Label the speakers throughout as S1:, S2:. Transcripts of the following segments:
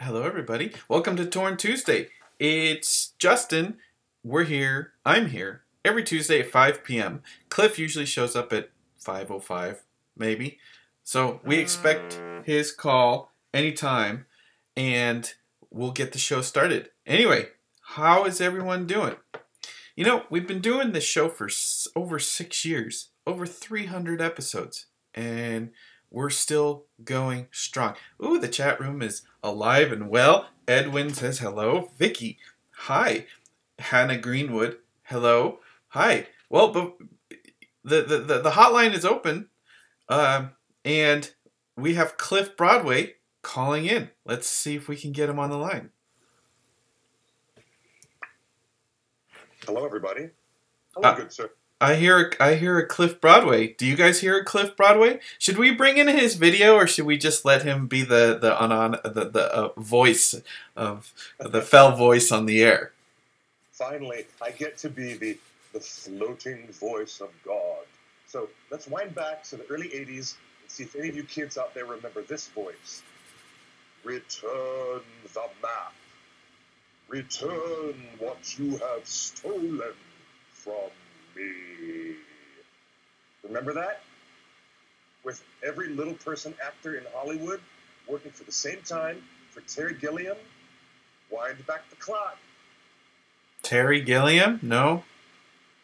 S1: Hello, everybody. Welcome to Torn Tuesday. It's Justin. We're here. I'm here every Tuesday at 5 p.m. Cliff usually shows up at 5:05, maybe. So we expect his call anytime, and we'll get the show started. Anyway, how is everyone doing? You know, we've been doing this show for over 6 years, over 300 episodes, and we're still going strong. Ooh, the chat room is alive and well. Edwin says hello. Vicky, hi. Hannah Greenwood, hello. Hi. Well, but the hotline is open, and we have Cliff Broadway calling in. Let's see if we can get him on the line.
S2: Hello, everybody. Hello, good sir.
S1: I hear a Cliff Broadway. Do you guys hear a Cliff Broadway? Should we bring in his video, or should we just let him be the voice of the fell voice on the air?
S2: Finally, I get to be the floating voice of God. So let's wind back to the early 80s and see if any of you kids out there remember this voice. Return the map. Return what you have stolen from me. Remember that? With every little person actor in Hollywood working for the same time for Terry Gilliam, wind back the clock.
S1: Terry Gilliam? No.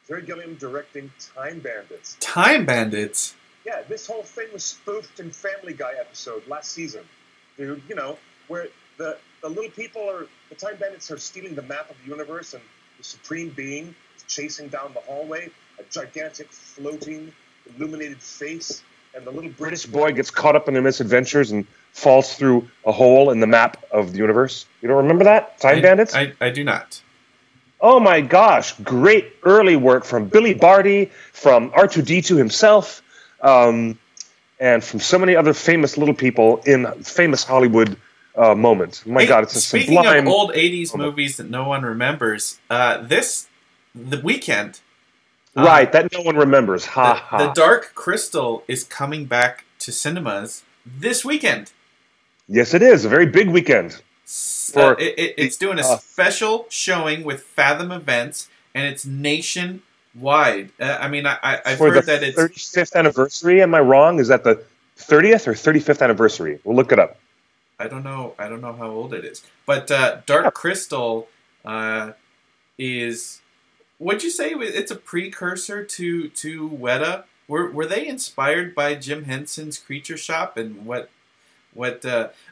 S2: Terry Gilliam directing Time Bandits.
S1: Time Bandits?
S2: Yeah, this whole thing was spoofed in Family Guy episode last season. Dude, you know, where the little people are, the Time Bandits are stealing the map of the universe, and the Supreme Being is chasing down the hallway, a gigantic floating illuminated face, and the little
S3: British boy gets caught up in their misadventures and falls through a hole in the map of the universe. You don't remember that? Time Bandits?
S1: I do not.
S3: Oh my gosh, great early work from Billy Barty, from R2-D2 himself, and from so many other famous little people in famous Hollywood moment. My God, it's a
S1: speaking
S3: sublime
S1: of old 80s
S3: moment.
S1: movies that no one remembers, The Weekend.
S3: Right, that no one remembers. Ha ha.
S1: The Dark Crystal is coming back to cinemas this weekend.
S3: Yes, it is. A very big weekend.
S1: It's doing a special showing with Fathom Events, and it's nationwide. I've heard that it's
S3: 35th anniversary. Am I wrong? Is that the 30th or 35th anniversary? We'll look it up.
S1: I don't know how old it is, but Dark Crystal is. Would you say it's a precursor to Weta? Were they inspired by Jim Henson's Creature Shop and what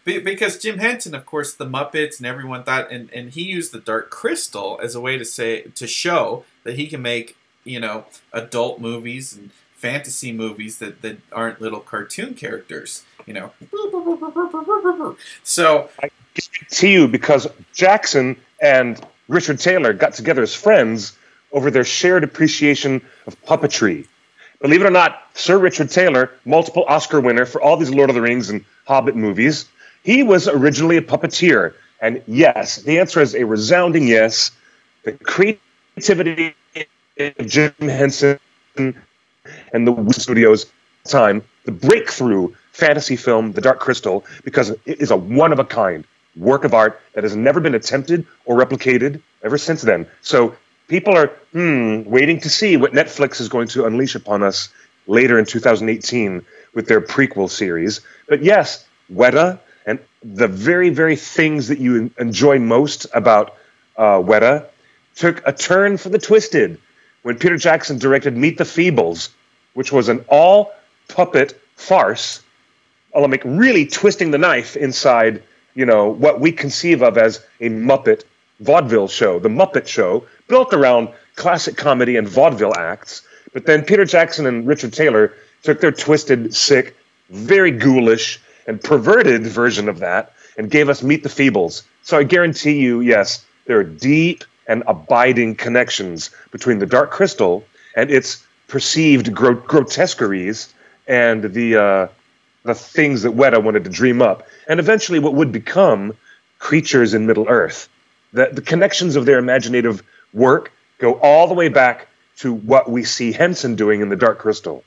S1: because Jim Henson, of course, the Muppets and everyone thought, and he used the Dark Crystal as a way to show that he can make, you know, adult movies and fantasy movies that aren't little cartoon characters, you know. So
S3: I guarantee you, because Jackson and Richard Taylor got together as friends over their shared appreciation of puppetry. Believe it or not, Sir Richard Taylor, multiple Oscar winner for all these Lord of the Rings and Hobbit movies, he was originally a puppeteer. And yes, the answer is a resounding yes. The creativity of Jim Henson and the studios at the time, the breakthrough fantasy film, The Dark Crystal, because it is a one-of-a-kind work of art that has never been attempted or replicated ever since then. So people are waiting to see what Netflix is going to unleash upon us later in 2018 with their prequel series. But yes, Weta and the very, very things that you enjoy most about Weta took a turn for the twisted when Peter Jackson directed Meet the Feebles, which was an all-puppet farce, like really twisting the knife inside, you know, what we conceive of as a Muppet vaudeville show, the Muppet Show, built around classic comedy and vaudeville acts. But then Peter Jackson and Richard Taylor took their twisted, sick, very ghoulish and perverted version of that and gave us Meet the Feebles. So I guarantee you, yes, there are deep and abiding connections between the Dark Crystal and its perceived grotesqueries and the things that Weta wanted to dream up, and eventually what would become Creatures in Middle-earth. The connections of their imaginative work go all the way back to what we see Henson doing in The Dark Crystal.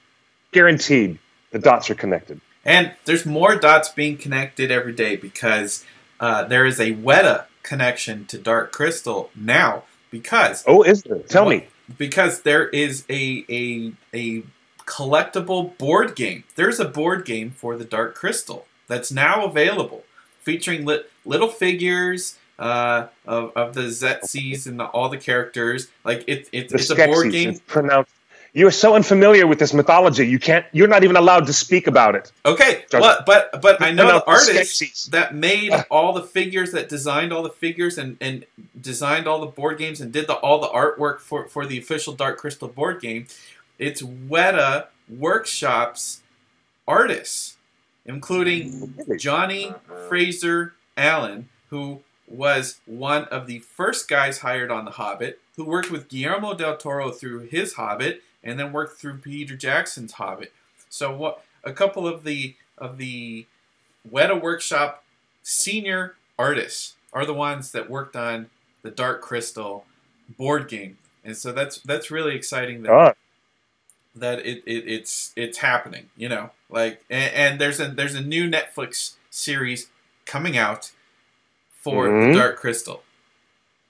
S3: Guaranteed, the dots are connected.
S1: And there's more dots being connected every day because there is a Weta connection to Dark Crystal now because
S3: is there? Tell me.
S1: Because there is a collectible board game. There's a board game for the Dark Crystal that's now available, featuring little figures of the Zetsis and all the characters. Like it's a board game.
S3: It's pronounced. You're so unfamiliar with this mythology. You're not even allowed to speak about it.
S1: Okay, but I know the artists that made all the figures, that designed all the figures and designed all the board games and did all the artwork for the official Dark Crystal board game. It's Weta Workshop's artists, including Johnny Fraser Allen, who was one of the first guys hired on The Hobbit, who worked with Guillermo del Toro through his Hobbit, and then worked through Peter Jackson's Hobbit. So a couple of the Weta Workshop senior artists are the ones that worked on the Dark Crystal board game, and so that's really exciting that it's happening. You know, like and there's a new Netflix series coming out for the Dark Crystal.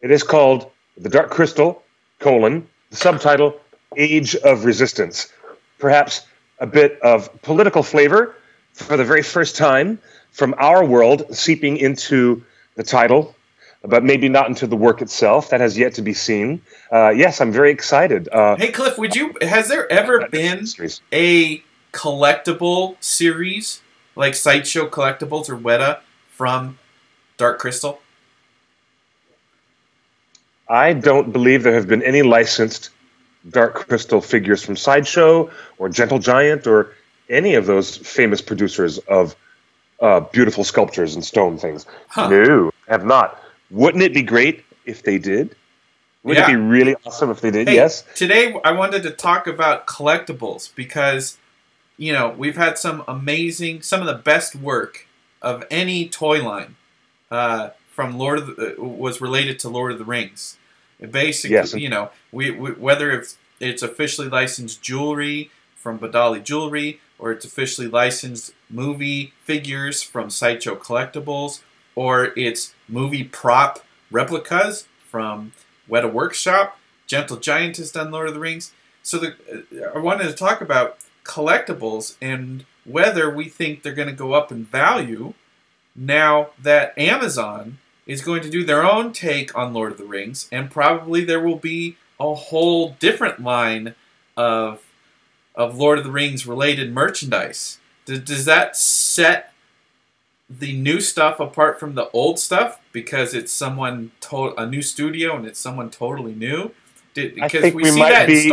S3: It is called The Dark Crystal: the subtitle Age of Resistance. Perhaps a bit of political flavor for the very first time from our world seeping into the title, but maybe not into the work itself. That has yet to be seen. Yes, I'm very excited.
S1: Hey, Cliff, has there ever been a collectible series like Sideshow Collectibles or Weta from Dark Crystal?
S3: I don't believe there have been any licensed Dark Crystal figures from Sideshow or Gentle Giant or any of those famous producers of beautiful sculptures and stone things. Huh. No, have not. Wouldn't it be great if they did? Wouldn't it be really awesome if they did?
S1: Hey,
S3: yes.
S1: Today I wanted to talk about collectibles because, you know, we've had some of the best work of any toy line from was related to Lord of the Rings. Basically, yes. You know, whether it's officially licensed jewelry from Badali Jewelry or it's officially licensed movie figures from Sideshow Collectibles or it's movie prop replicas from Weta Workshop. Gentle Giant has done Lord of the Rings. So I wanted to talk about collectibles and whether we think they're going to go up in value now that Amazon is going to do their own take on Lord of the Rings, and probably there will be a whole different line of Lord of the Rings related merchandise. Does that set the new stuff apart from the old stuff because it's a new studio and it's someone totally new?
S3: I think we might be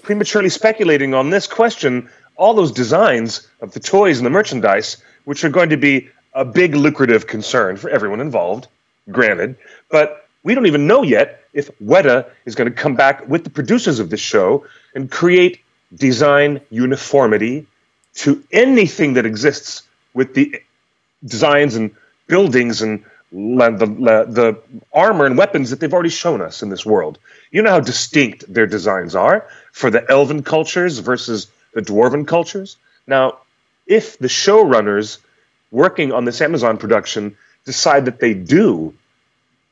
S3: prematurely speculating on this question. All those designs of the toys and the merchandise, which are going to be a big lucrative concern for everyone involved, granted, but we don't even know yet if Weta is going to come back with the producers of this show and create design uniformity to anything that exists with the designs and buildings and the armor and weapons that they've already shown us in this world. You know how distinct their designs are for the elven cultures versus the dwarven cultures? Now, if the showrunners working on this Amazon production decide that they do,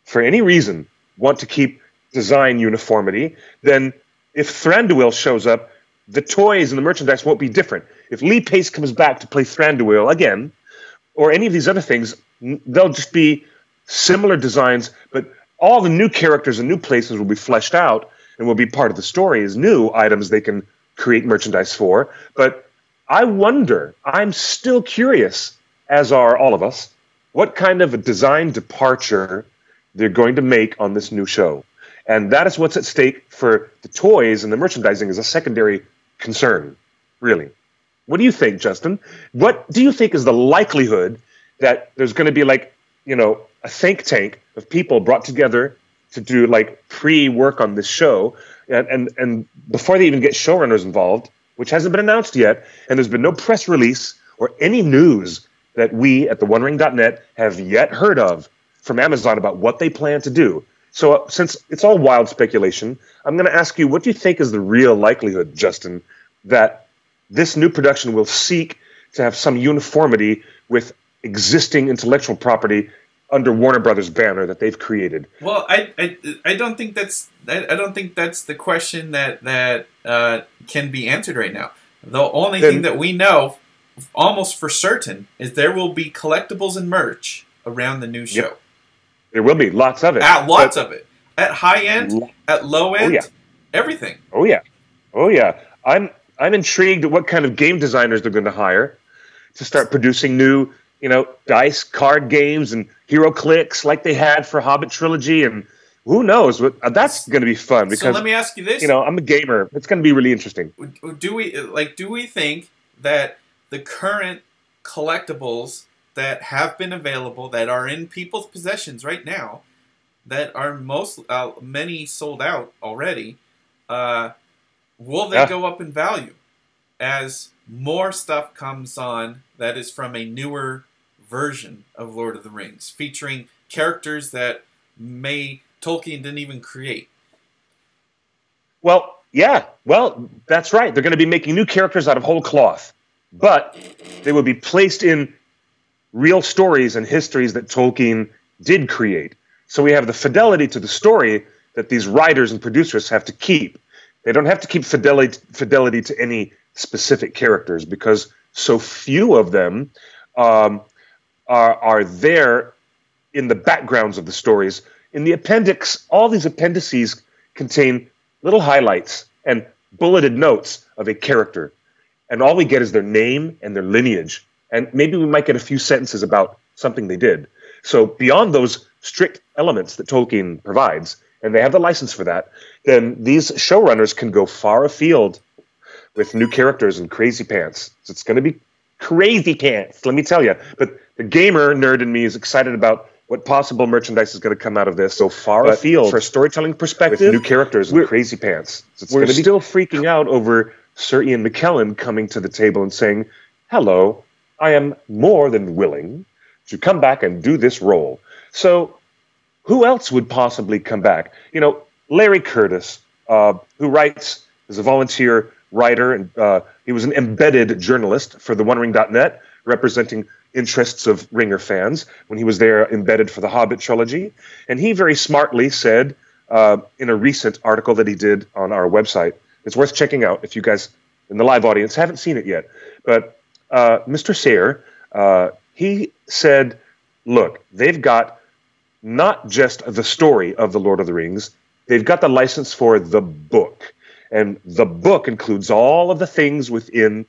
S3: for any reason, want to keep design uniformity, then if Thranduil shows up, the toys and the merchandise won't be different. If Lee Pace comes back to play Thranduil again, or any of these other things, they'll just be similar designs, but all the new characters and new places will be fleshed out and will be part of the story as new items they can create merchandise for. But I wonder, I'm still curious, as are all of us, what kind of a design departure they're going to make on this new show. And that is what's at stake for the toys and the merchandising as a secondary concern, really. What do you think, Justin? What do you think is the likelihood that there's going to be a think tank of people brought together to do pre-work on this show and before they even get showrunners involved, which hasn't been announced yet, and there's been no press release or any news that we at theonering.net have yet heard of from Amazon about what they plan to do. So since it's all wild speculation, I'm going to ask you, what do you think is the real likelihood, Justin, that this new production will seek to have some uniformity with existing intellectual property under Warner Brothers banner that they've created.
S1: Well, I don't think that's the question that can be answered right now. The only thing that we know, almost for certain, is there will be collectibles and merch around the new show.
S3: Yep. There will be lots of it.
S1: Lots of it. At high end, at low end, everything.
S3: Oh yeah. I'm intrigued at what kind of game designers they're going to hire to start producing new, dice card games and hero clicks like they had for Hobbit trilogy, and who knows what that's going to be fun. Because
S1: so let me ask you this:
S3: I'm a gamer. It's going to be really interesting.
S1: Do we think that the current collectibles that have been available, that are in people's possessions right now, that are many sold out already, will they go up in value as more stuff comes on that is from a newer version of Lord of the Rings, featuring characters that Tolkien didn't even create?
S3: Well, yeah. Well, that's right. They're going to be making new characters out of whole cloth, but they will be placed in real stories and histories that Tolkien did create. So we have the fidelity to the story that these writers and producers have to keep. They don't have to keep fidelity to any specific characters because so few of them are there in the backgrounds of the stories. In the appendix, all these appendices contain little highlights and bulleted notes of a character. And all we get is their name and their lineage. And maybe we might get a few sentences about something they did. So beyond those strict elements that Tolkien provides, and they have the license for that, then these showrunners can go far afield with new characters and crazy pants. So it's going to be crazy pants, let me tell you. But the gamer nerd in me is excited about what possible merchandise is going to come out of this. So far afield, for a storytelling perspective, with new characters and crazy pants. So we're still freaking out over Sir Ian McKellen coming to the table and saying, "Hello, I am more than willing to come back and do this role." So who else would possibly come back? Larry Curtis, who writes as a volunteer writer, and he was an embedded journalist for the OneRing.net, representing interests of Ringer fans when he was there embedded for the Hobbit trilogy. And he very smartly said in a recent article that he did on our website, it's worth checking out if you guys in the live audience haven't seen it yet, but Mr. Sayre, he said, look, they've got not just the story of the Lord of the Rings, they've got the license for the book. And the book includes all of the things within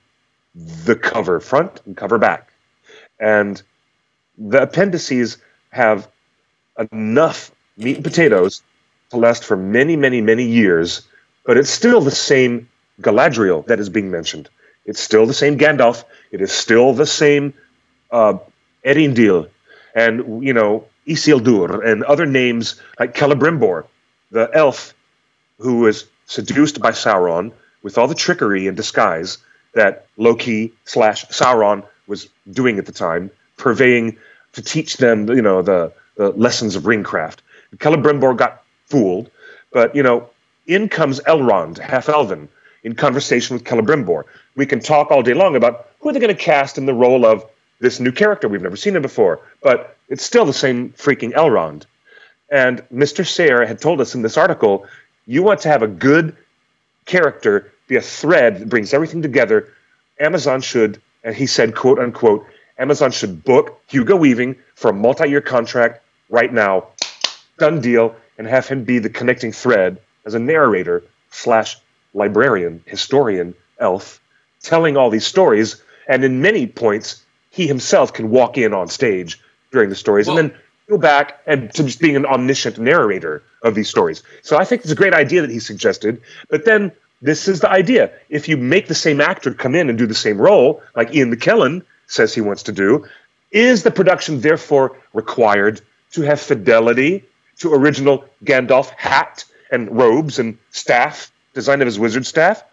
S3: the cover front and cover back. And the appendices have enough meat and potatoes to last for many, many, many years, but it's still the same Galadriel that is being mentioned. It's still the same Gandalf. It is still the same Erindil and, Isildur and other names like Celebrimbor, the elf who was seduced by Sauron with all the trickery and disguise that Loki/Sauron was doing at the time, purveying to teach them, the lessons of ringcraft. Celebrimbor got fooled, but, in comes Elrond, half-elven, in conversation with Celebrimbor. We can talk all day long about who they're going to cast in the role of this new character. We've never seen him before, but it's still the same freaking Elrond. And Mr. Sayre had told us in this article, you want to have a good character be a thread that brings everything together. Amazon should, and he said, quote unquote, Amazon should book Hugo Weaving for a multi-year contract right now, done deal, and have him be the connecting thread as a narrator / librarian, historian, elf, telling all these stories. And in many points, he himself can walk in on stage during the stories and then go back and to just being an omniscient narrator of these stories. So I think it's a great idea that he suggested. But then this is the idea. If you make the same actor come in and do the same role, like Ian McKellen says he wants to do, is the production therefore required to have fidelity to original Gandalf hat and robes and staff, design of his wizard staff?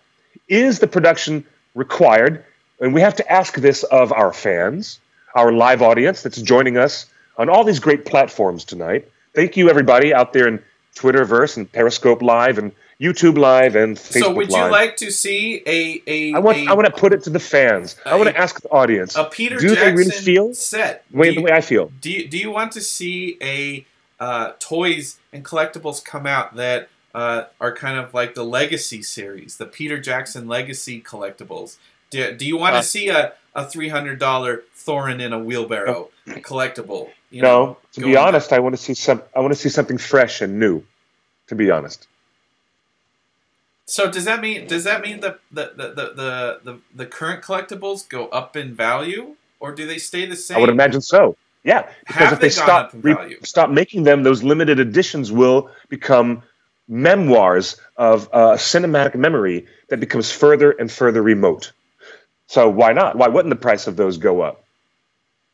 S3: Is the production required? And we have to ask this of our fans, our live audience that's joining us on all these great platforms tonight. Thank you, everybody out there in Twitterverse and Periscope Live and YouTube Live and Facebook
S1: So would
S3: Live.
S1: you like to see
S3: I want to put it to the fans. I want to ask the audience.
S1: A Peter
S3: do
S1: Jackson
S3: they really feel
S1: set.
S3: the way I feel?
S1: Do you want to see a toys and collectibles come out that are kind of like the Legacy series, the Peter Jackson Legacy collectibles? Do you want to see a $300 Thorin in a wheelbarrow collectible?
S3: No, to be honest, I want to see something fresh and new. To be honest.
S1: So does that mean the current collectibles go up in value, or do they stay the same?
S3: I would imagine so. Yeah, because if they stop making them, those limited editions will become memoirs of cinematic memory that becomes further and further remote. So why not? Why wouldn't the price of those go up?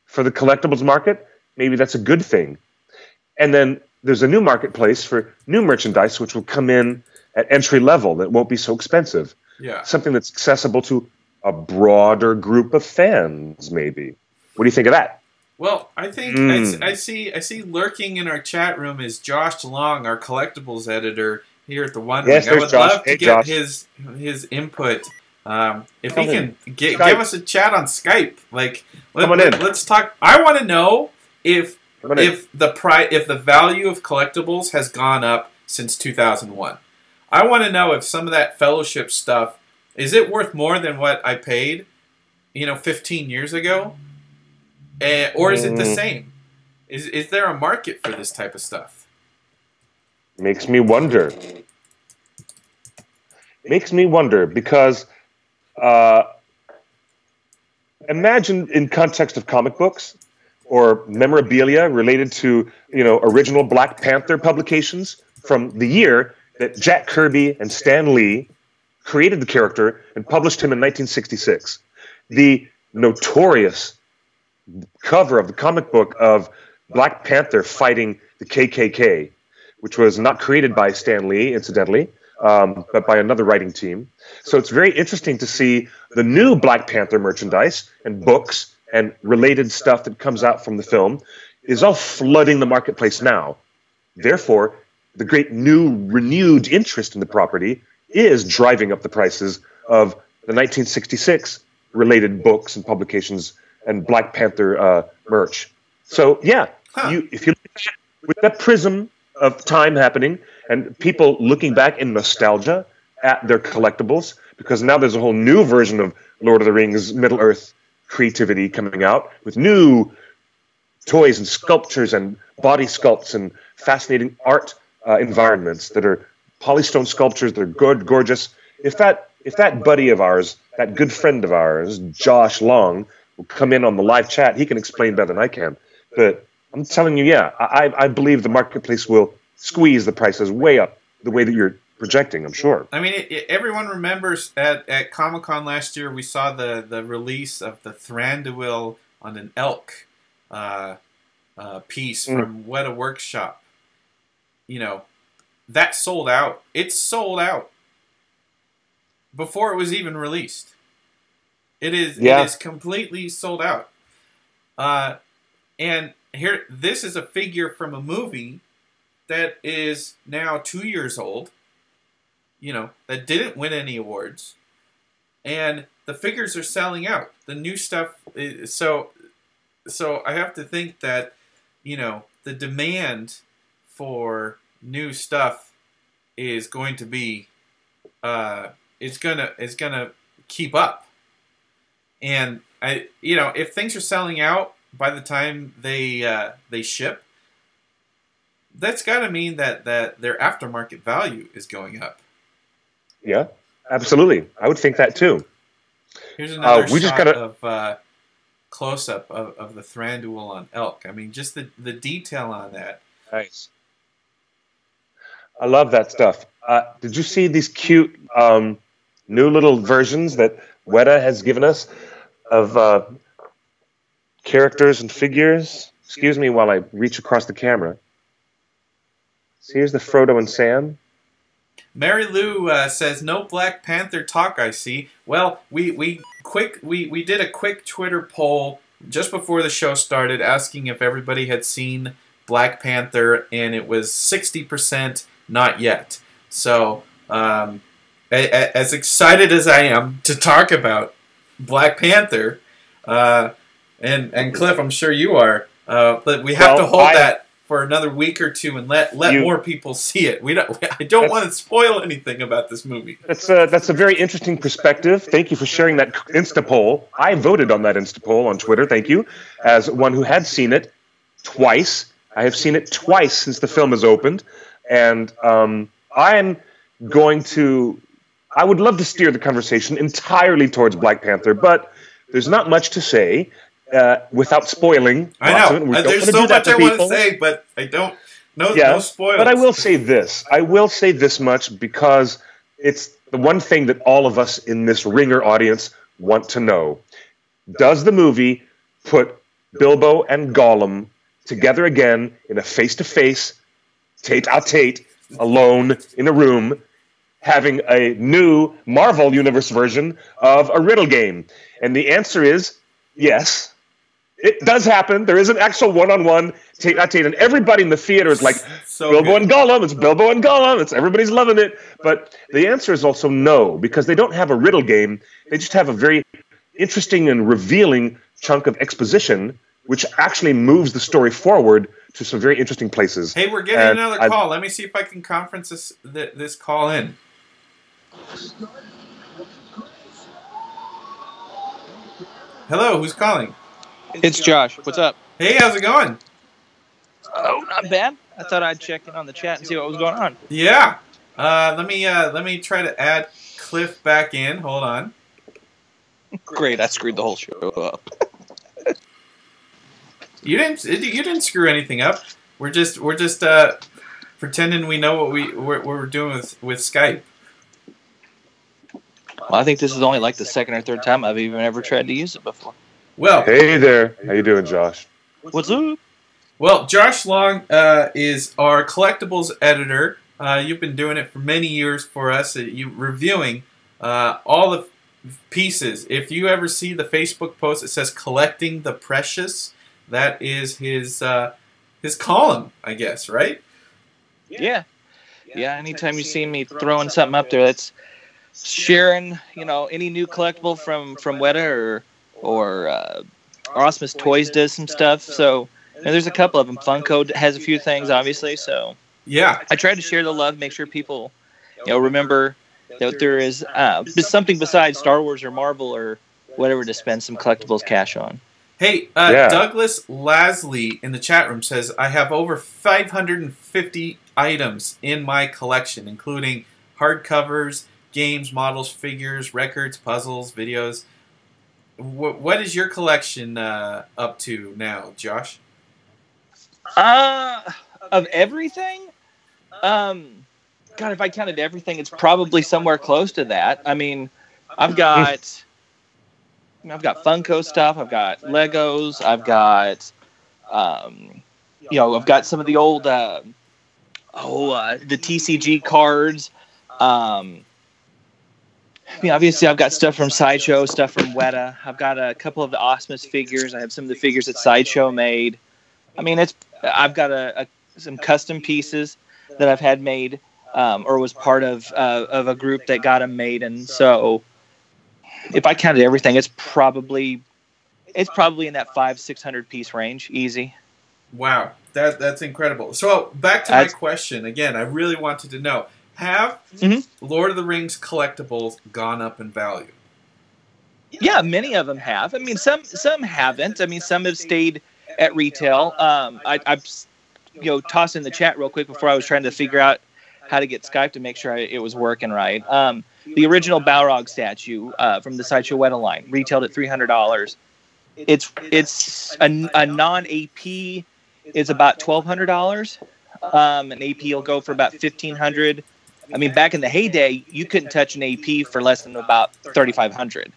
S3: For the collectibles market, maybe that's a good thing. And then there's a new marketplace for new merchandise, which will come in at entry level that won't be so expensive.
S1: Yeah.
S3: Something that's accessible to a broader group of fans, maybe. What do you think of that?
S1: Well, I think I see lurking in our chat room is Josh Long, our collectibles editor here at the One Ring.
S3: Yes,
S1: I would love to get
S3: Josh.
S1: his input. If he can give us a chat on Skype, like let's talk. I want to know if the value of collectibles has gone up since 2001. I want to know if some of that Fellowship stuff, is it worth more than what I paid, 15 years ago? Or is it the same? Is there a market for this type of stuff?
S3: Makes me wonder. Makes me wonder because imagine in context of comic books or memorabilia related to original Black Panther publications from the year that Jack Kirby and Stan Lee created the character and published him in 1966. The notorious cover of the comic book of Black Panther fighting the KKK, which was not created by Stan Lee, incidentally, but by another writing team. So it's very interesting to see the new Black Panther merchandise and books and related stuff that comes out from the film is all flooding the marketplace now. Therefore, the great new renewed interest in the property is driving up the prices of the 1966 related books and publications and Black Panther merch. So yeah, if you look at that with that prism of time happening and people looking back in nostalgia at their collectibles, because now there's a whole new version of Lord of the Rings Middle-earth creativity coming out with new toys and sculptures and body sculpts and fascinating art environments that are polystone sculptures that are good, gorgeous. If that buddy of ours, that good friend of ours, Josh Long, will come in on the live chat, he can explain better than I can. But I'm telling you, I believe the marketplace will squeeze the prices way up the way that you're projecting, I'm sure.
S1: I mean, everyone remembers at Comic-Con last year, we saw the release of the Thranduil on an elk piece from Weta Workshop. That sold out. It sold out before it was even released. It is completely sold out. And here, this is a figure from a movie that is now 2 years old. That didn't win any awards, and the figures are selling out. The new stuff. So I have to think that the demand for new stuff is going to be is gonna keep up. And if things are selling out by the time they ship, that's got to mean that their aftermarket value is going up.
S3: Yeah, absolutely. I would think that too.
S1: Here's another shot of close-up of the Thranduil on elk. I mean, just the detail on that.
S3: Nice. I love that stuff. Did you see these cute new little versions that Weta has given us of characters and figures? Excuse me while I reach across the camera. So here's the Frodo and Sam.
S1: Mary Lou says, no Black Panther talk, I see. Well, we did a quick Twitter poll just before the show started asking if everybody had seen Black Panther, and it was 60% not yet. So As excited as I am to talk about Black Panther, and Cliff, I'm sure you are, but we have to hold that for another week or two and let more people see it. I don't want to spoil anything about this movie.
S3: That's a very interesting perspective. Thank you for sharing that Insta poll. I voted on that Insta poll on Twitter. Thank you, as one who had seen it twice. I have seen it twice since the film has opened, and I would love to steer the conversation entirely towards Black Panther, but there's not much to say. Without spoiling,
S1: I know. There's so much I want to say, but I don't. No spoilers.
S3: But I will say this. I will say this much because it's the one thing that all of us in this Ringer audience want to know. Does the movie put Bilbo and Gollum together again in a face-to-face, tete-a-tete, alone in a room, having a new Marvel Universe version of a riddle game? And the answer is yes. It does happen. There is an actual one-on-one tete-a-tete, and everybody in the theater is like, Bilbo and Gollum, it's Bilbo and Gollum, everybody's loving it. But the answer is also no, because they don't have a riddle game. They just have a very interesting and revealing chunk of exposition, which actually moves the story forward to some very interesting places.
S1: Hey, we're getting another call. Let me see if I can conference this call in. Hello, who's calling?
S4: It's Josh. What's up?
S1: Hey, how's it going?
S4: Oh, not bad. I thought I'd check in on the chat and see what was going on.
S1: Yeah. Let me try to add Cliff back in. Hold on.
S4: Great, I screwed the whole show up.
S1: You didn't screw anything up. We're just pretending we know what we're doing with Skype.
S4: Well, I think this is only like the second or third time I've even ever tried to use it before.
S1: Well,
S3: hey there. How you doing, Josh?
S4: What's up?
S1: Well, Josh Long is our Collectibles editor. You've been doing it for many years for us. You reviewing all the pieces. If you ever see the Facebook post that says "Collecting the Precious," that is his column, I guess, right?
S4: Yeah. Anytime you see me throwing something up there, that's sharing, any new collectible from Weta or Osmus Toys does some stuff. So there's a couple of them. Funko has a few things, obviously. So
S1: yeah,
S4: I try to share the love, make sure people remember that there is something besides Star Wars or Marvel or whatever to spend some collectibles cash on.
S1: Hey, Douglas Lasley in the chat room says, I have over 550 items in my collection, including hardcovers, games, models, figures, records, puzzles, videos. What is your collection up to now, Josh?
S4: Of everything? God, if I counted everything, it's probably somewhere close to that. I mean, I've got Funko stuff. I've got Legos. I've got, I've got some of the old, the TCG cards. Obviously, I've got stuff from Sideshow, stuff from Weta. I've got a couple of the Osmus figures. I have some of the figures that Sideshow made. I mean, I've got some custom pieces that I've had made, or was part of a group that got them made, and so if I counted everything, it's probably in that 500-600 piece range, easy.
S1: Wow, that's incredible. So back to my question again. I really wanted to know: have Lord of the Rings collectibles gone up in value?
S4: Yeah, many of them have. I mean, some haven't. I mean, some have stayed at retail. I've tossed in the chat real quick before I was trying to figure out how to get Skype to make sure it was working right. The original Balrog statue from the Sideshow Weta line retailed at $300. It's a non-AP. It's about $1,200. An AP will go for about $1,500. I mean, back in the heyday, you couldn't touch an AP for less than about $3,500.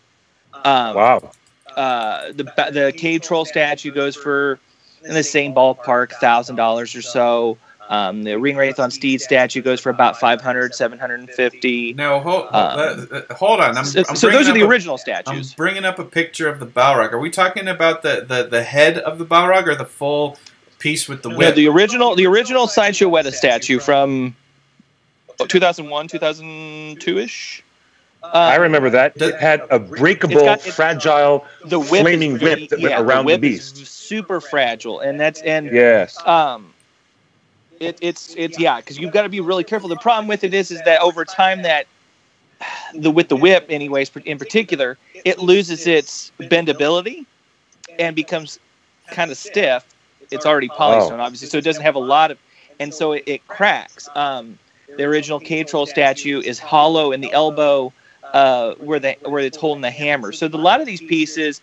S3: Wow.
S4: The Cave Troll statue goes for in the same ballpark, $1,000 or so. The Ring Wraith on Steed statue goes for about $500, $750.
S1: Now, hold on.
S4: So those are the original statues.
S1: I'm bringing up a picture of the Balrog. Are we talking about the head of the Balrog or the full piece with the whip?
S4: No, the original Sideshow Weta statue from 2001, 2002 ish.
S3: I remember that. It had a breakable, fragile, flaming whip that went around the beast.
S4: Is super fragile, and
S3: yes.
S4: It's because you've got to be really careful. The problem with it is that over time with the whip, anyways, in particular, it loses its bendability and becomes kind of stiff. It's already polystone, obviously, so it doesn't have a lot of, and so it cracks. The original Cave Troll statue is hollow in the elbow. Where it's holding the hammer. So a lot of these pieces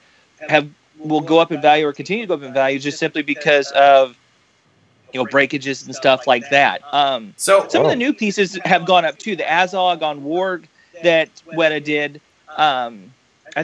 S4: will go up in value or continue to go up in value just simply because of breakages and stuff like that. So some of the new pieces have gone up too. The Azog on Warg that Weta did, I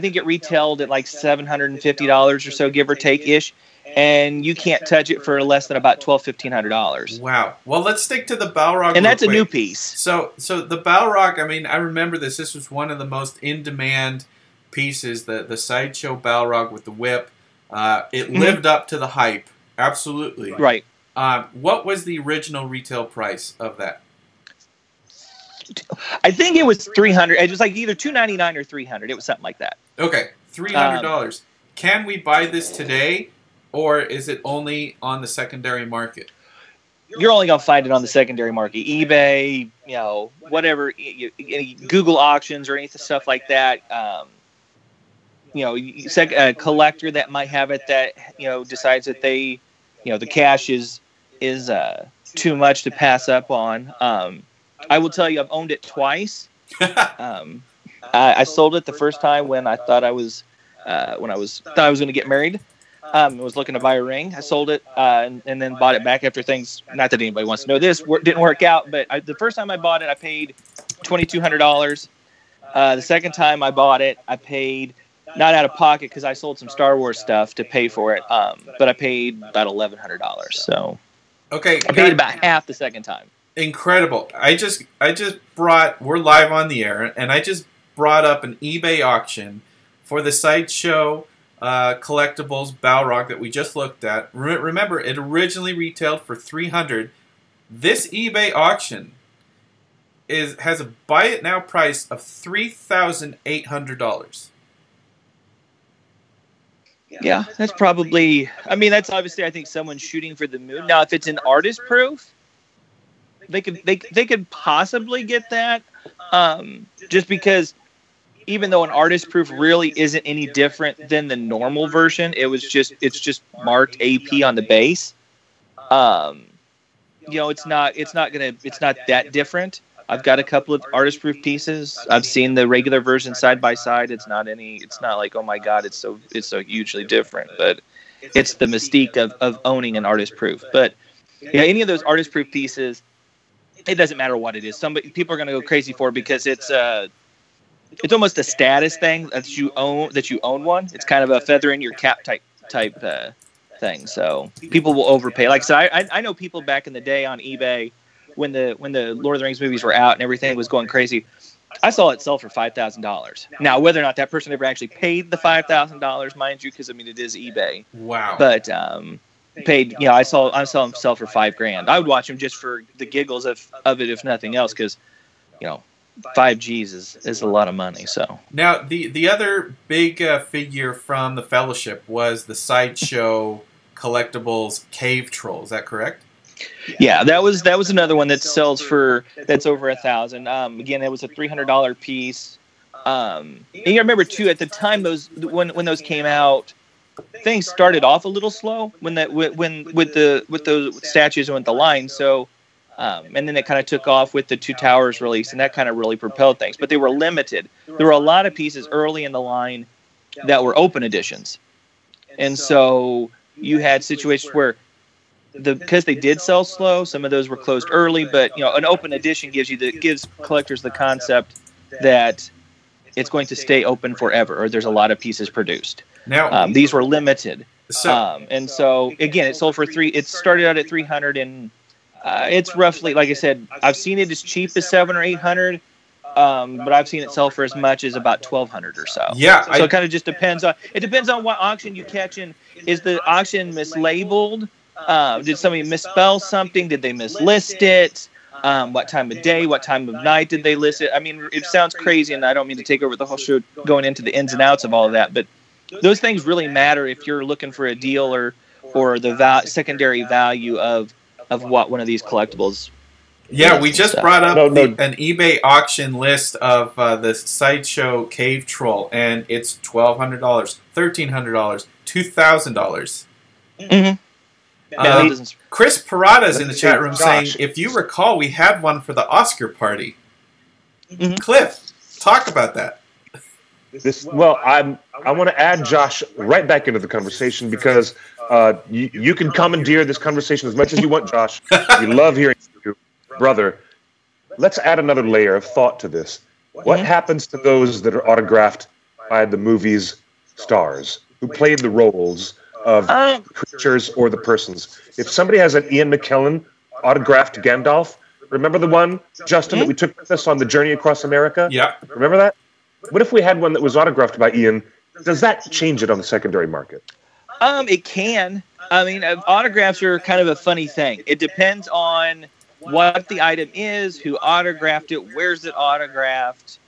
S4: think it retailed at like $750 or so, give or take ish. And you can't touch it for less than about $1,200–$1,500.
S1: Wow. Well, let's stick to the Balrog.
S4: And that's a new piece.
S1: So the Balrog, I mean, I remember this. This was one of the most in-demand pieces, the Sideshow Balrog with the whip. It lived up to the hype. Absolutely.
S4: Right.
S1: What was the original retail price of that?
S4: I think it was $300. It was like either $299 or $300. It was something like that.
S1: Okay. $300. Can we buy this today? Or is it only on the secondary market?
S4: You're only going to find it on the secondary market. eBay, whatever, any Google auctions or anything, stuff like that. A collector that might have it that, decides that they, the cash is too much to pass up on. I will tell you, I've owned it twice. I sold it the first time when I thought I was going to get married. I was looking to buy a ring. I sold it and then bought it back after things. Not that anybody wants to know this. Didn't work out. But the first time I bought it, I paid $2,200. The second time I bought it, I paid not out of pocket because I sold some Star Wars stuff to pay for it. But I paid about $1,100. So
S1: okay,
S4: I paid about half the second time.
S1: Incredible. I just brought. We're live on the air, and I just brought up an eBay auction for the Sideshow Collectibles Balrog that we just looked at. Remember, it originally retailed for $300. This eBay auction has a buy it now price of $3,800.
S4: Yeah, that's probably. I mean, that's obviously I think someone's shooting for the moon. Now, if it's an artist proof, they could possibly get that, just because. Even though an artist proof really isn't any different than the normal version, it's just marked AP on the base. It's not that different. I've got a couple of artist proof pieces. I've seen the regular version side by side. It's not like, oh my God, it's so hugely different. But it's the mystique of owning an artist proof. But yeah, any of those artist proof pieces, it doesn't matter what it is. People are going to go crazy for it because it's almost a status thing that you own one. It's kind of a feather in your cap type thing. So people will overpay. Like I said, I know people back in the day on eBay when the Lord of the Rings movies were out and everything was going crazy. I saw it sell for $5,000. Now, whether or not that person ever actually paid the $5,000, mind you, because I mean it is eBay.
S1: Wow.
S4: But paid. I saw him sell for $5,000. I would watch him just for the giggles of it, if nothing else, because $5,000 is a lot of money. So
S1: now the other big figure from the Fellowship was the Sideshow Collectibles Cave Troll. Is that correct?
S4: Yeah, that was another one that sells that's over $1,000. Again, it was a $300 piece. And you remember too, at the time when those came out, things started off a little slow with those statues and with the line. So. And then it kind of took off with the Two Towers release, and that kind of really propelled things. But they were limited. There were a lot of pieces early in the line that were open editions. And so you had situations where, because they did sell slow, some of those were closed early. But an open edition gives collectors the concept that it's going to stay open forever, or there's a lot of pieces produced. Now these were limited. And so again, it sold for It started out at $300 and. It's roughly, like I said, I've seen it as cheap as $700 or $800, but I've seen it sell for as much as about $1,200 or so.
S1: Yeah.
S4: So it kind of just depends on what auction you catch in. Is the auction mislabeled? Did somebody misspell something? Did they mislist it? what time of day, what time of night did they list it. I mean, it sounds crazy, and I don't mean to take over the whole show going into the ins and outs of all of that, but those things really matter if you're looking for a deal or the secondary value of what one of these collectibles.
S1: Yeah, we just brought up an eBay auction list of the Sideshow Cave Troll, and it's $1,200, $1,300, $2,000.
S4: Mm-hmm.
S1: Chris Parada's in the chat room saying, if you recall, we had one for the Oscar party. Mm-hmm. Cliff, talk about that.
S3: I want to add Josh right back into the conversation because you can commandeer this conversation as much as you want, Josh. We love hearing you, brother. Let's add another layer of thought to this. What happens to those that are autographed by the movie's stars who played the roles of creatures or the persons? If somebody has an Ian McKellen autographed Gandalf, remember the one, Justin, that we took with us on the journey across America?
S1: Yeah.
S3: Remember that? What if we had one that was autographed by Ian? Does that change it on the secondary market?
S4: It can. I mean, autographs are kind of a funny thing. It depends on what the item is, who autographed it, where's it autographed,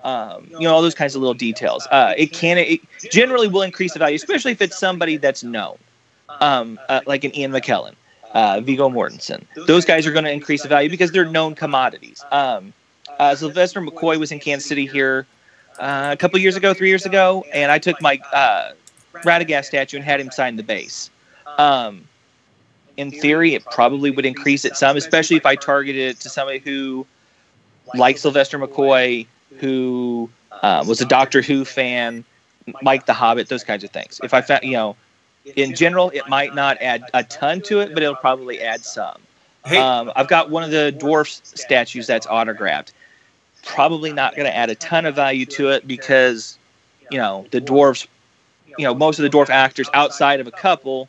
S4: all those kinds of little details. It generally will increase the value, especially if it's somebody that's known, like an Ian McKellen, Viggo Mortensen. Those guys are going to increase the value because they're known commodities. Sylvester McCoy was in Kansas City here a couple years ago, 3 years ago, and I took my Radagast statue and had him sign the base. In theory, it probably would increase it some, especially if I targeted it to somebody who likes Sylvester McCoy, who was a Doctor Who fan, liked The Hobbit, those kinds of things. If I found, in general, it might not add a ton to it, but it'll probably add some.
S1: Hey.
S4: I've got one of the dwarf statues that's autographed. Probably not going to add a ton of value to it because, the dwarves, most of the dwarf actors outside of a couple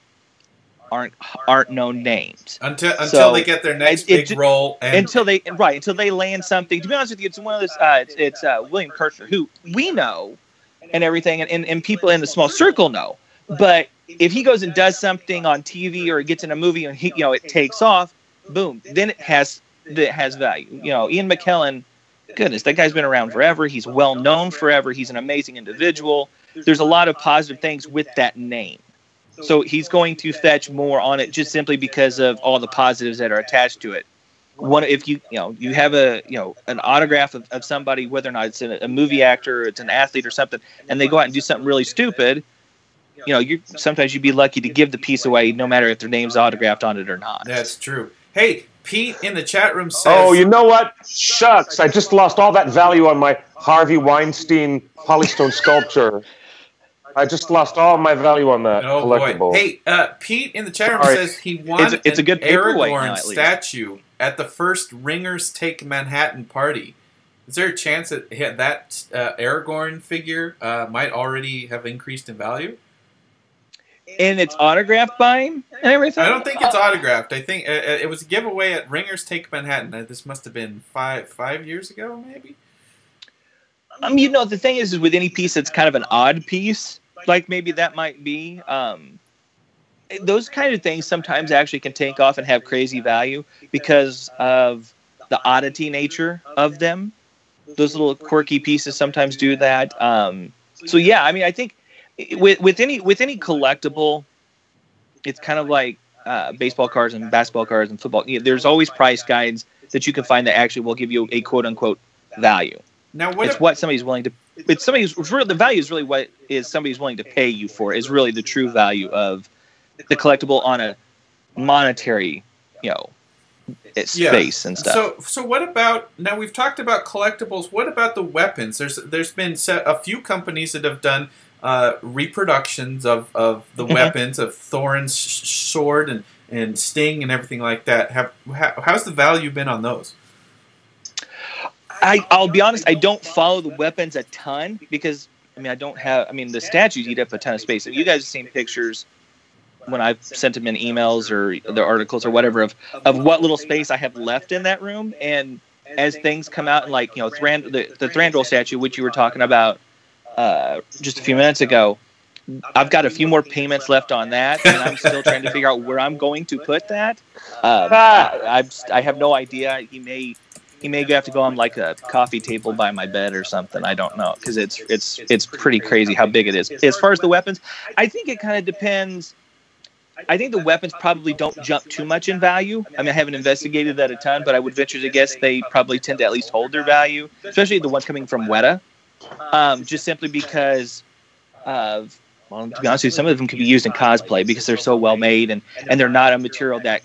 S4: aren't known names
S1: until they get their next big role, and
S4: until they land something. To be honest with you, it's one of those. It's William Kirchner, who we know, and everything, and people in the small circle know. But if he goes and does something on TV or gets in a movie and it takes off, boom, then it has value. Ian McKellen, goodness, that guy's been around forever. He's well known forever. He's an amazing individual. There's a lot of positive things with that name. So he's going to fetch more on it just simply because of all the positives that are attached to it. If you have an autograph of somebody, whether or not it's a movie actor, or it's an athlete or something, and they go out and do something really stupid, sometimes you'd be lucky to give the piece away, no matter if their name's autographed on it or not.
S1: That's true. Hey, Pete in the chat room says...
S3: Oh, you know what? Shucks, I just lost all that value on my Harvey Weinstein polystone sculpture. I just lost all my value on that collectible.
S1: Boy. Hey, Pete in the chat room says he won
S4: it's a good
S1: Aragorn statue at the first Ringers Take Manhattan party. Is there a chance that Aragorn figure might already have increased in value?
S4: And it's autographed by him and everything?
S1: I don't think it's autographed. I think it was a giveaway at Ringers Take Manhattan. This must have been five years ago, maybe?
S4: The thing is with any piece that's kind of an odd piece, like maybe that might be, those kind of things sometimes actually can take off and have crazy value because of the oddity nature of them. Those little quirky pieces sometimes do that. I think with any collectible, it's kind of like baseball cards and basketball cards and football. There's always price guides that you can find that actually will give you a quote unquote value.
S1: Now,
S4: what somebody's willing to. The value is really what is somebody's willing to pay you for. Is really the true value of the collectible on a monetary, space and stuff.
S1: So what about now? We've talked about collectibles. What about the weapons? There's been a few companies that have done reproductions of the weapons of Thorin's sword and Sting and everything like that. How's the value been on those?
S4: I'll be honest, I don't follow the weapons a ton because, the statues eat up a ton of space. You guys have seen pictures when I've sent them in emails or the articles or whatever of what little space I have left in that room. And as things come out, and the Thranduil statue, which you were talking about just a few minutes ago, I've got a few more payments left on that, and I'm still trying to figure out where I'm going to put that. I have no idea. He may have to go on like a coffee table by my bed or something. I don't know, because it's pretty crazy how big it is. As far as the weapons, I think it kind of depends. I think the weapons probably don't jump too much in value. I mean, I haven't investigated that a ton, but I would venture to guess they probably tend to at least hold their value, especially the ones coming from Weta, just simply because of, well, to be honest with you, some of them can be used in cosplay because they're so well made, and they're not a material that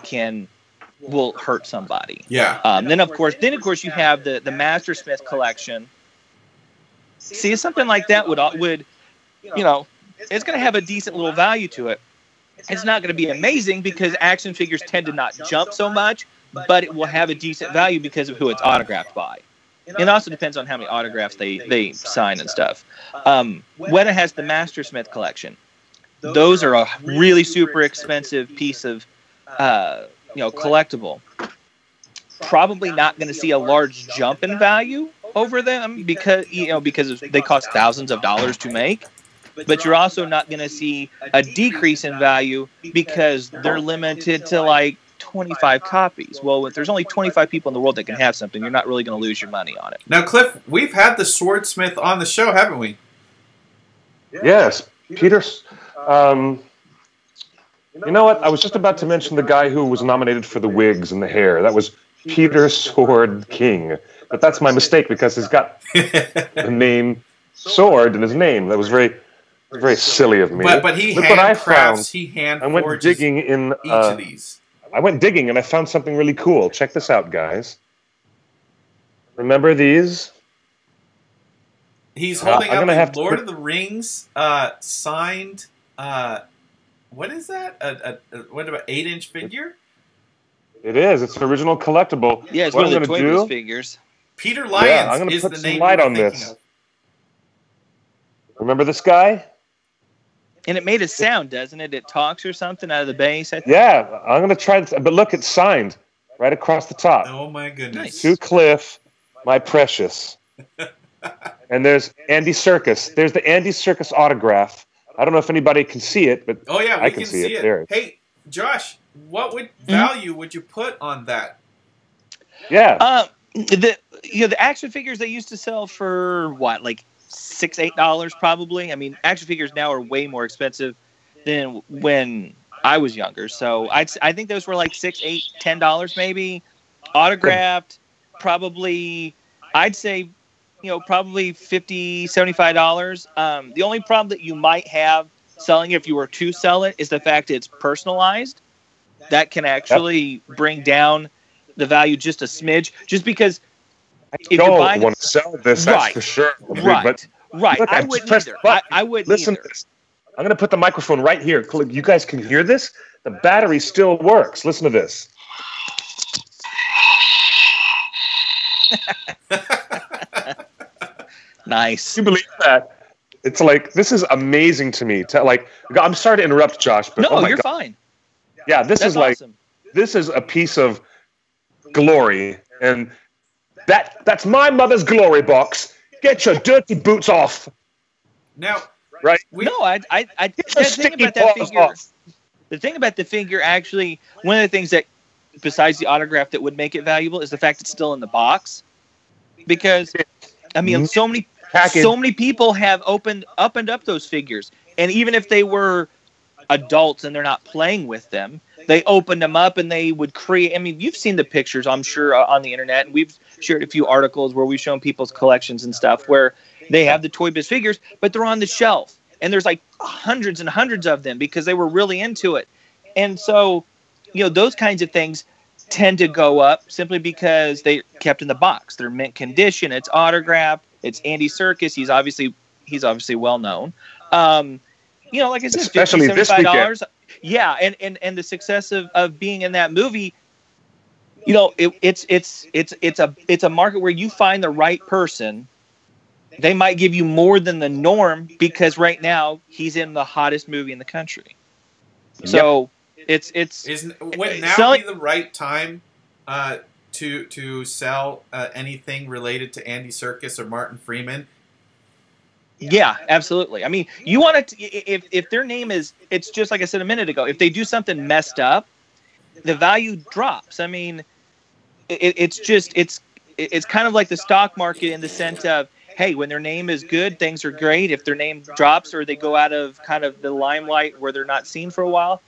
S4: will hurt somebody.
S1: Yeah.
S4: Then of course you have the Master Smith collection. See, something like that would it's going to have a decent little value to it. It's not going to be amazing because action figures tend to not jump so much, but it will have a decent value because of who it's autographed by. It also depends on how many autographs they sign and stuff. Weta has the Master Smith collection. Those are a really super expensive piece of collectible. Probably not going to see a large jump in value over them because they cost thousands of dollars to make. But you're also not going to see a decrease in value because they're limited to like 25 copies. Well, if there's only 25 people in the world that can have something, you're not really going to lose your money on it.
S1: Now, Cliff, we've had the Swordsmith on the show, haven't we?
S3: Yes, Peter. You know what? I was just about to mention the guy who was nominated for the wigs and the hair. That was Peter Sword King. But that's my mistake because he's got the name Sword in his name. That was very silly of me.
S1: But he handcrafts,
S3: I went digging in
S1: each of these.
S3: I went digging and I found something really cool. Check this out, guys. Remember these?
S1: He's holding up a Lord of the Rings signed. What is that? What about 8-inch figure?
S3: It is. It's an original collectible.
S4: Yeah, it's one of the Toy Biz figures.
S1: Peter Lyons
S3: I'm
S1: is
S3: put
S1: the
S3: some
S1: name
S3: light
S1: you're
S3: on
S1: thinking
S3: this.
S1: of.
S3: Remember this guy?
S4: And it made a sound, doesn't it? It talks or something out of the base, I think.
S3: Yeah, I'm going to try this. But look, it's signed right across the top.
S1: Oh, my goodness.
S3: To Cliff, my precious. And there's Andy Serkis. There's the Andy Serkis autograph. I don't know if anybody can see it, but
S1: I
S3: can see it. There.
S1: Hey, Josh, what value would you put on that?
S3: Yeah.
S4: The action figures they used to sell for what, like $6-8 probably. I mean, action figures now are way more expensive than when I was younger. So I think those were like $6, $8, $10 maybe. Autographed, probably I'd say probably $50, $75. The only problem that you might have selling if you were to sell it is the fact it's personalized. That can actually bring down the value just a smidge, just because
S3: I don't want to sell this, that's for sure.
S4: Right. Look, I wouldn't either. I wouldn't
S3: listen
S4: either.
S3: To this. I'm going to put the microphone right here. You guys can hear this? The battery still works. Listen to this.
S4: Nice.
S3: Can you believe that? It's like, this is amazing to me. I'm sorry to interrupt, Josh, but
S4: no, you're fine.
S3: Yeah, this is like
S4: awesome.
S3: This is a piece of glory, and that's my mother's glory box. Get your dirty boots off.
S1: Now,
S3: right?
S4: The thing about the figure, actually, one of the things that, besides the autograph, that would make it valuable is the fact it's still in the box. Because, I mean, so many people have opened up those figures, and even if they were adults and they're not playing with them, they opened them up and they would create. I mean, you've seen the pictures, I'm sure, on the internet, and we've shared a few articles where we've shown people's collections and stuff where they have the Toy Biz figures, but they're on the shelf, and there's like hundreds and hundreds of them because they were really into it. And so, those kinds of things tend to go up simply because they kept in the box. They're mint condition. It's autographed. It's Andy Serkis. He's obviously well known. Like I said,
S3: especially
S4: $50,
S3: this
S4: $75. Yeah, and the success of being in that movie, it's a market where you find the right person. They might give you more than the norm because right now he's in the hottest movie in the country. So
S1: wouldn't now be the right time to sell anything related to Andy Serkis or Martin Freeman?
S4: Yeah, absolutely. I mean, you want to if their name is, it's just like I said a minute ago. If they do something messed up, the value drops. I mean, it's kind of like the stock market in the sense of, hey, when their name is good, things are great. If their name drops or they go out of kind of the limelight where they're not seen for a while,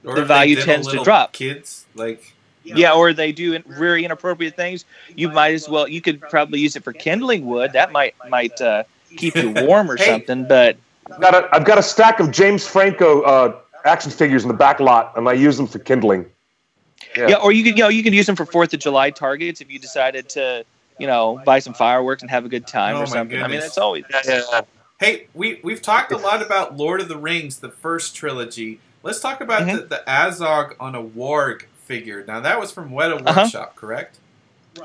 S1: Or
S4: the
S1: if they
S4: value
S1: diddle
S4: tends to
S1: little
S4: drop.
S1: Kids, like,
S4: Yeah, or they do very inappropriate things. You might as well. You could probably use it for kindling wood. That might keep you warm or
S1: Hey.
S4: something. But
S3: I've got a stack of James Franco action figures in the back lot, and I use them for kindling.
S4: yeah, or you could use them for 4th of July targets if you decided to buy some fireworks and have a good time
S1: Oh,
S4: or
S1: my
S4: something. I mean,
S1: goodness.
S4: it's always
S1: hey, we've talked a lot about Lord of the Rings, the first trilogy. Let's talk about the Azog on a warg figure. Now that was from Weta Workshop, correct?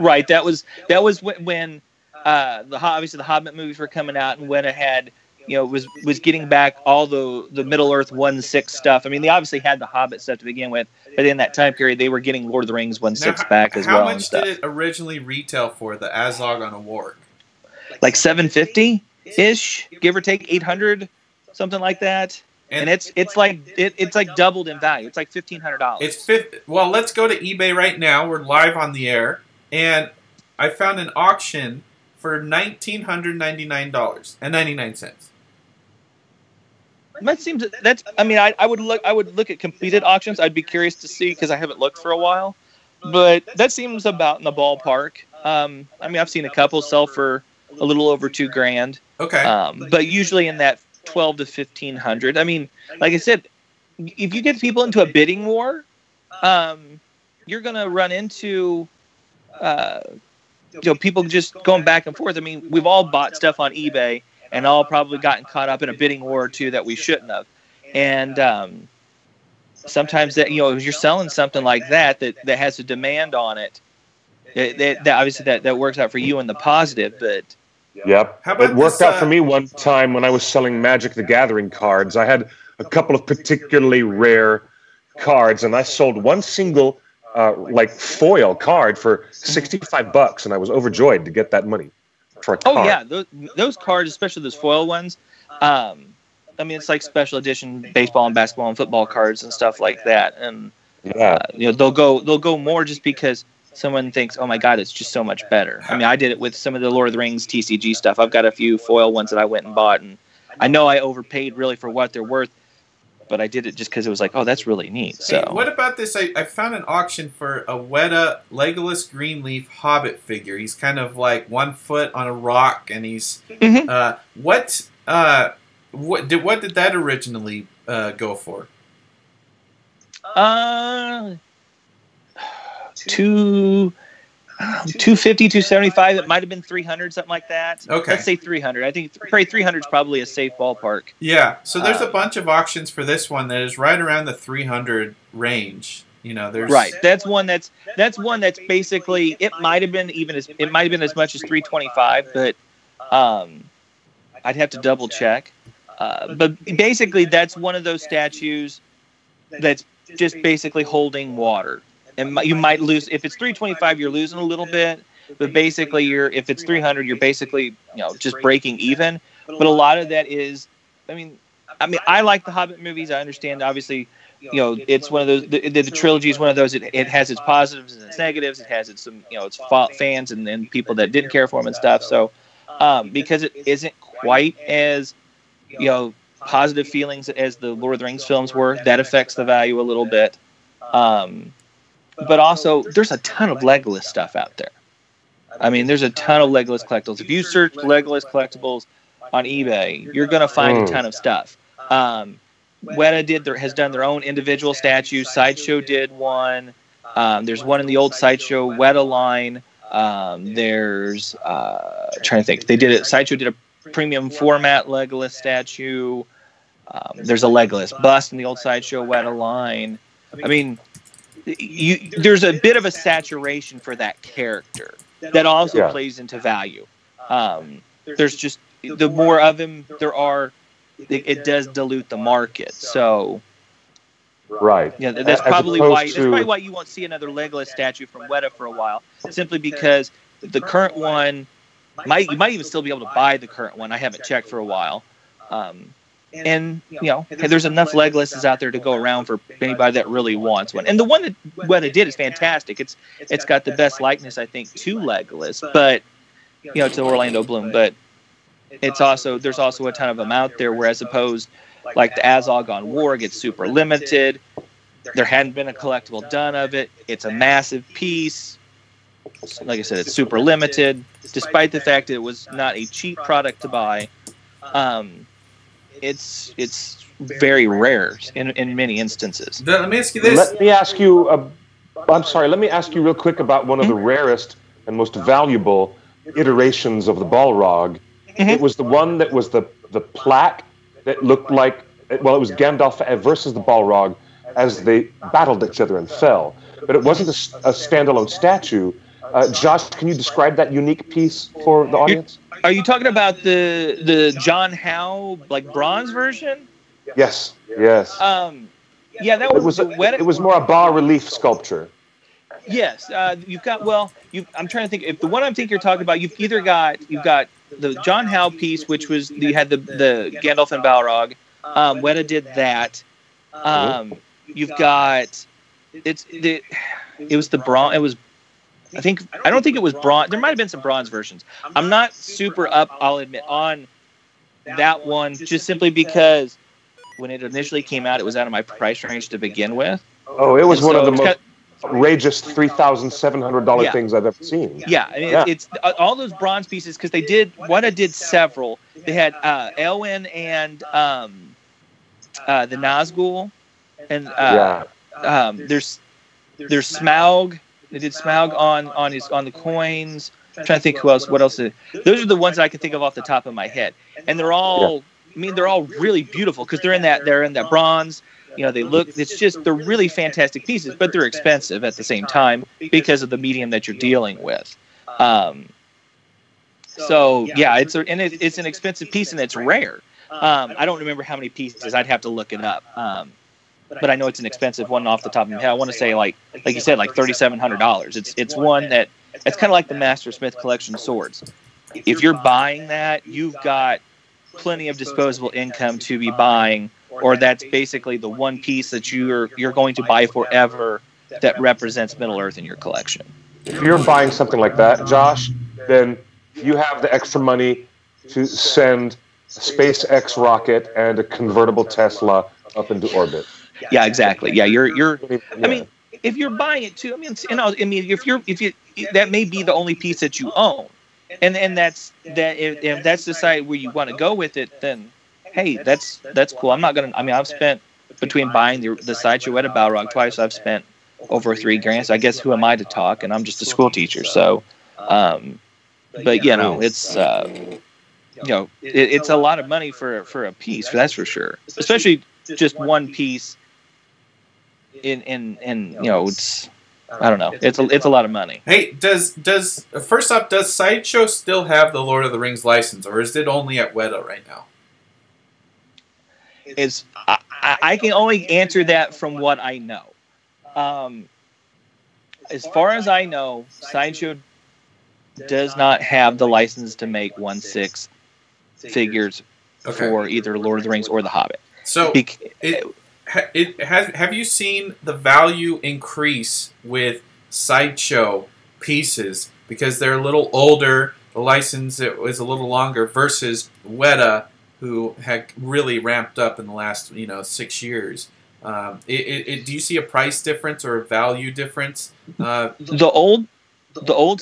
S4: right. That was when obviously the Hobbit movies were coming out, and Weta had was getting back all the Middle Earth 1/6 stuff. I mean, they obviously had the Hobbit stuff to begin with, but in that time period, they were getting Lord of the Rings 1/6 back as well.
S1: How much did it originally retail for, the Azog on a warg?
S4: Like $750-ish, give or take, 800, something like that. And it's like doubled in value. It's like $1,500.
S1: Well, let's go to eBay right now. We're live on the air, and I found an auction for $1,999.99.
S4: That seems I mean, I would look at completed auctions. I'd be curious to see because I haven't looked for a while, but that seems about in the ballpark. I mean, I've seen a couple sell for a little over $2,000.
S1: Okay.
S4: But usually in that 12 to 1,500. I mean, like I said, if you get people into a bidding war, you're going to run into people just going back and forth. I mean, we've all bought stuff on eBay and all probably gotten caught up in a bidding war or two that we shouldn't have. And sometimes that if you're selling something like that has a demand on it, that obviously that works out for you in the positive, but.
S3: Yep.
S1: How about
S3: it worked out for me one time when I was selling Magic the Gathering cards. I had a couple of particularly rare cards, and I sold one single foil card for $65, and I was overjoyed to get that money for a card.
S4: Oh yeah, those cards, especially those foil ones. I mean, it's like special edition baseball and basketball and football cards and stuff like that, and they'll go more just because someone thinks, oh my God, it's just so much better. I mean, I did it with some of the Lord of the Rings TCG stuff. I've got a few foil ones that I went and bought, and I know I overpaid really for what they're worth, but I did it just because it was like, oh, that's really neat. So,
S1: hey, what about this? I found an auction for a Weta Legolas Greenleaf Hobbit figure. He's kind of like 1 foot on a rock, and he's what did that originally go for? $250, $275. It might have been $300, something like that. Okay,
S4: let's say $300. I think probably $300 is probably a safe ballpark.
S1: Yeah. So there's a bunch of auctions for this one that is right around the $300 range. There's
S4: right. That's one that's basically, it might have been as much as $325, but I'd have to double check. But basically, that's one of those statues that's just basically holding water. And you might lose if it's $325. You're losing a little bit, but basically, if it's $300, you're basically just breaking even. But a lot of that is, I mean, I like the Hobbit movies. I understand, obviously, it's one of those. The trilogy is one of those. It has its positives and its negatives. It has its its fans and people that didn't care for them and stuff. So, because it isn't quite as positive feelings as the Lord of the Rings films were, that affects the value a little bit. But also, there's a ton of Legolas stuff out there. I mean, there's a ton of Legolas collectibles. If you search Legolas collectibles on eBay, you're going to find a ton of stuff. Weta has done their own individual statues. Sideshow did one. There's one in the old Sideshow Weta line. There's trying to think. Sideshow did a premium format Legolas statue. There's a Legolas bust in the old Sideshow Weta line. I mean, there's a bit of a saturation for that character that also plays into value. There's just the more of them there are, it does dilute the market. So,
S3: right,
S4: yeah, that's probably why you won't see another Legolas statue from Weta for a while, simply because the current one you might even still be able to buy the current one. I haven't checked for a while. And there's enough Legolas's out there to go around for anybody that really wants one. And the one that Weta did is fantastic. It's got the best likeness, I think, to Legolas, but to Orlando Bloom. But there's also a ton of them out there. Whereas opposed, like the Azog on War gets super limited. There hadn't been a collectible done of it. It's a massive piece. Like I said, it's super limited, despite the fact that it was not a cheap product to buy. It's very rare in many instances.
S1: Let me ask you this.
S3: Let me ask you. Let me ask you real quick about one of the rarest and most valuable iterations of the Balrog. It was the one that was the plaque that looked like, well, it was Gandalf versus the Balrog as they battled each other and fell. But it wasn't a standalone statue. Josh, can you describe that unique piece for the audience?
S4: Are you talking about the John Howe bronze version?
S3: Yes.
S4: Yeah, that was
S3: it was more a bas-relief sculpture.
S4: Yes, you've got. I'm trying to think. If the one I'm thinking you're talking about, you've got the John Howe piece, which was you had the Gandalf and Balrog. Weta did that. You've got it was the bronze. It was. I don't think it was bronze. There might have been some bronze versions. I'm not super up, I'll admit, on that one, just simply because when it initially came out, it was out of my price range to begin with.
S3: Oh, it was one of the most outrageous $3,700 things I've ever seen.
S4: Yeah, it's all those bronze pieces, because Weta did several. They had Elwyn and the Nazgul, and there's Smaug. They did Smaug on the coins. I'm trying to think what else. Those are the ones that I can think of off the top of my head, and they're all. I mean, they're all really beautiful because they're in that bronze. They look. They're really fantastic pieces, but they're expensive at the same time because of the medium that you're dealing with. So yeah, it's an expensive piece and it's rare. I don't remember how many pieces. I'd have to look it up. But I know it's an expensive one off the top of my head. I want to say like you said, like $3,700. It's one that it's kind of like the Master Smith collection swords. If you're buying that, you've got plenty of disposable income to be buying, or that's basically the one piece that you're going to buy forever that represents Middle Earth in your collection.
S3: If you're buying something like that, Josh, then you have the extra money to send a SpaceX rocket and a convertible Tesla up into orbit.
S4: Yeah, exactly. Yeah, you're. I mean, if you're buying it too, if that may be the only piece that you own, and that's that. If that's the side where you want to go with it, then hey, that's cool. I'm not gonna. I mean, I've spent between buying the Sideshow Weta Balrog twice. I've spent over $3,000. So I guess who am I to talk? And I'm just a school teacher. So, but it's it's a lot of money for a piece. That's for sure. Especially just one piece. It's I don't know. It's a lot of money.
S1: Hey, does first off, does Sideshow still have the Lord of the Rings license, or is it only at Weta right now?
S4: I can only answer that from what I know. As far as I know, Sideshow does not have the license to make 1/6 figures for either Lord of the Rings or The Hobbit.
S1: So have you seen the value increase with Sideshow pieces because they're a little older, the license is a little longer versus Weta, who had really ramped up in the last 6 years? Do you see a price difference or a value difference?
S4: The old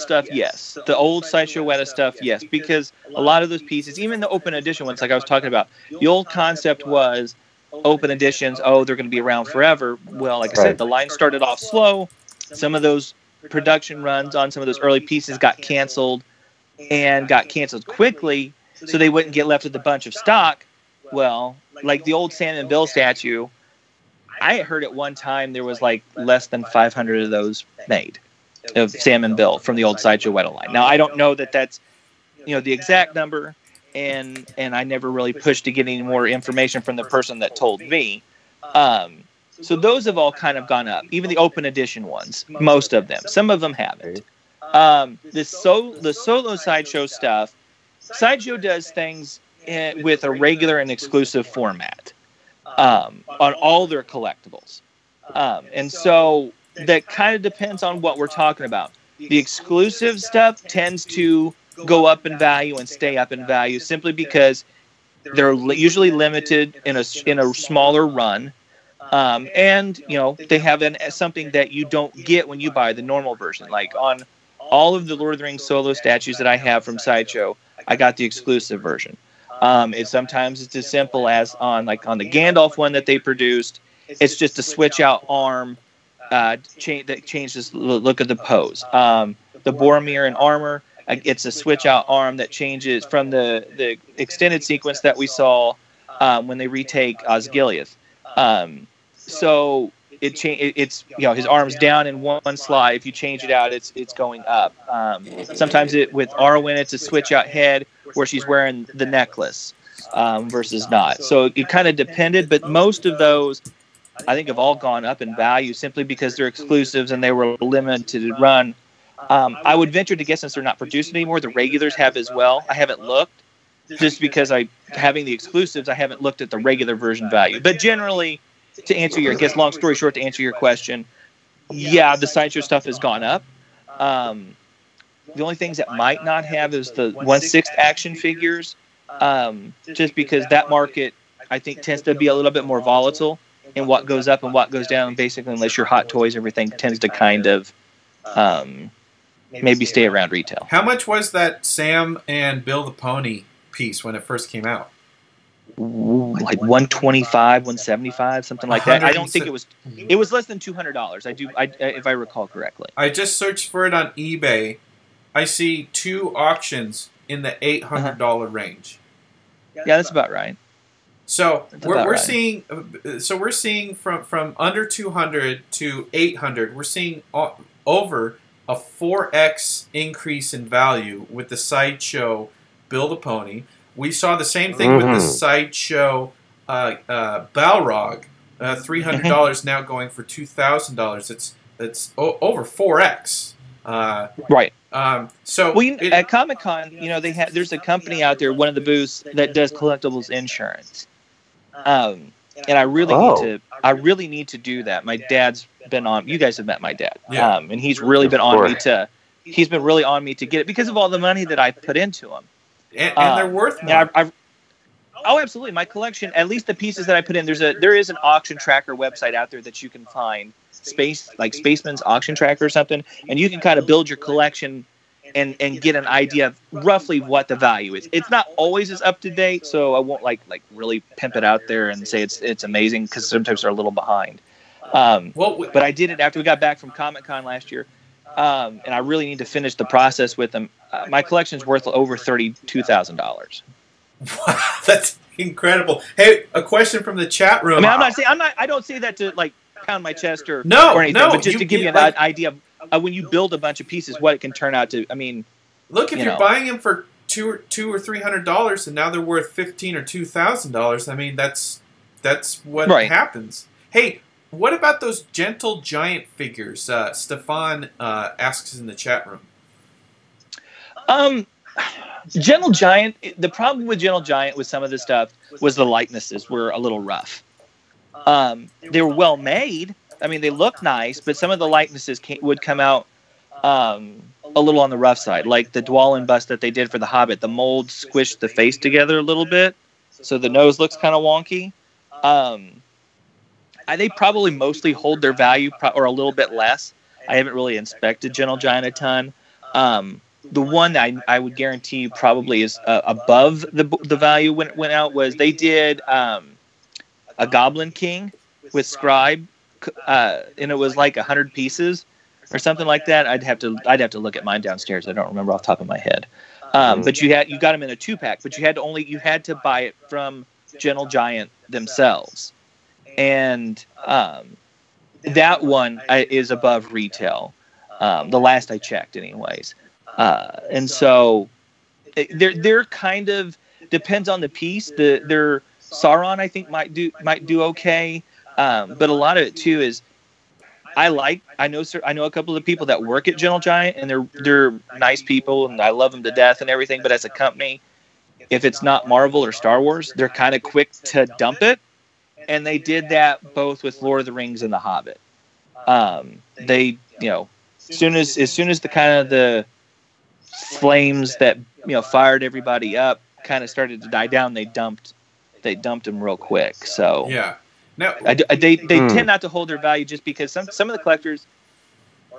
S4: stuff, yes. The old Sideshow Weta stuff, yes. Because a lot of those pieces, even the open edition ones, like I was talking about, the old concept was open editions, they're going to be around forever. Well, like I said, the line started off slow. Some of those production runs on some of those early pieces got canceled and got canceled quickly, so they wouldn't get left with a bunch of stock. Well, like the old Sam and Bill statue, I heard at one time there was like less than 500 of those made of Sam and Bill from the old Sideshow Weta line. Now, I don't know that that's the exact number, and I never really pushed to get any more information from the person that told me. So those have all kind of gone up, even the open edition ones, most of them. Some of them haven't. The solo Sideshow stuff, Sideshow does things with a regular and exclusive format on all their collectibles. And so that kind of depends on what we're talking about. The exclusive stuff tends to go up in value and stay up in value simply because they're usually limited in a smaller run. And, they have something that you don't get when you buy the normal version. Like on all of the Lord of the Rings solo statues that I have from Sideshow, I got the exclusive version. Sometimes it's as simple as on the Gandalf one that they produced, it's just a switch out arm that changes the look of the pose. The Boromir in armor, it's a switch out arm that changes from the extended sequence that we saw when they retake Osgiliath. So it's his arm's down in one slide. If you change it out, it's going up. Sometimes with Arwen, it's a switch out head where she's wearing the necklace versus not. So it kind of depended, but most of those I think have all gone up in value simply because they're exclusives and they were limited run. I would venture to guess, since they're not produced anymore, the regulars have as well. I haven't looked, just because having the exclusives, I haven't looked at the regular version value. But generally, to answer long story short, to answer your question, yeah, the Sideshow stuff has gone up. The only things that might not have is the 1/6 action figures, just because that market, I think, tends to be a little bit more volatile in what goes up and what goes down. Basically, unless you're Hot Toys, everything tends to kind of maybe stay around retail.
S1: How much was that Sam and Bill the Pony piece when it first came out?
S4: Like $125, $175, something like that. I don't think it was. It was less than $200. If I recall correctly.
S1: I just searched for it on eBay. I see 2 auctions in the $800 range.
S4: Yeah, that's about right.
S1: So we're seeing. So we're seeing from under 200 to 800. We're seeing over a 4x increase in value with the Sideshow Build a Pony. We saw the same thing with the Sideshow Balrog, $300 now going for $2,000. It's over 4x.
S4: Right.
S1: So
S4: at Comic-Con, there's a company out there, one of the booths, that does collectibles insurance. And I really need to do that. My dad's been on. You guys have met my dad, and he's really been on me to. He's been really on me to get it because of all the money that I put into him.
S1: And they're worth more.
S4: Oh, absolutely. My collection, at least the pieces that I put in, there is an auction tracker website out there that you can find, Spaceman's Auction Tracker or something, and you can kind of build your collection and get an idea of roughly what the value is. It's not always as up to date, so I won't like really pimp it out there and say it's amazing, because sometimes they're a little behind. But I did it after we got back from Comic-Con last year. And I really need to finish the process with them. My collection's worth over $32,000.
S1: Wow, that's incredible. Hey, a question from the chat room.
S4: I mean, I don't say that to pound my chest or anything, but just to give you an idea of when you build a bunch of pieces, what it can turn out to. I mean,
S1: look, if you're buying them for $200 or $300, and now they're worth $1,500 or $2,000. I mean, that's what happens. Hey. What about those Gentle Giant figures? Stefan asks in the chat room.
S4: Gentle Giant, the problem with Gentle Giant with some of this stuff was the likenesses were a little rough. They were well made. I mean, they look nice, but some of the likenesses would come out a little on the rough side. Like the Dwalin bust that they did for the Hobbit, the mold squished the face together a little bit, so the nose looks kind of wonky. They probably mostly hold their value or a little bit less. I haven't really inspected Gentle Giant a ton. The one that I would guarantee you probably is above the value when it went out was they did a Goblin King with Scribe, and it was like 100 pieces or something like that. I'd have to look at mine downstairs. I don't remember off the top of my head. But you got them in a 2-pack, but you had to buy it from Gentle Giant themselves. And that one is above retail, the last I checked anyways. And so they're kind of depends on the piece. Their Sauron, I think, might do okay. But a lot of it too is I know a couple of people that work at Gentle Giant, and they're nice people, and I love them to death and everything. But as a company, if it's not Marvel or Star Wars, they're kind of quick to dump it, and they did that both with Lord of the Rings and The Hobbit. They, as soon as the kind of the flames that fired everybody up kind of started to die down, they dumped them real quick. So
S1: yeah. Now,
S4: they tend not to hold their value just because some of the collectors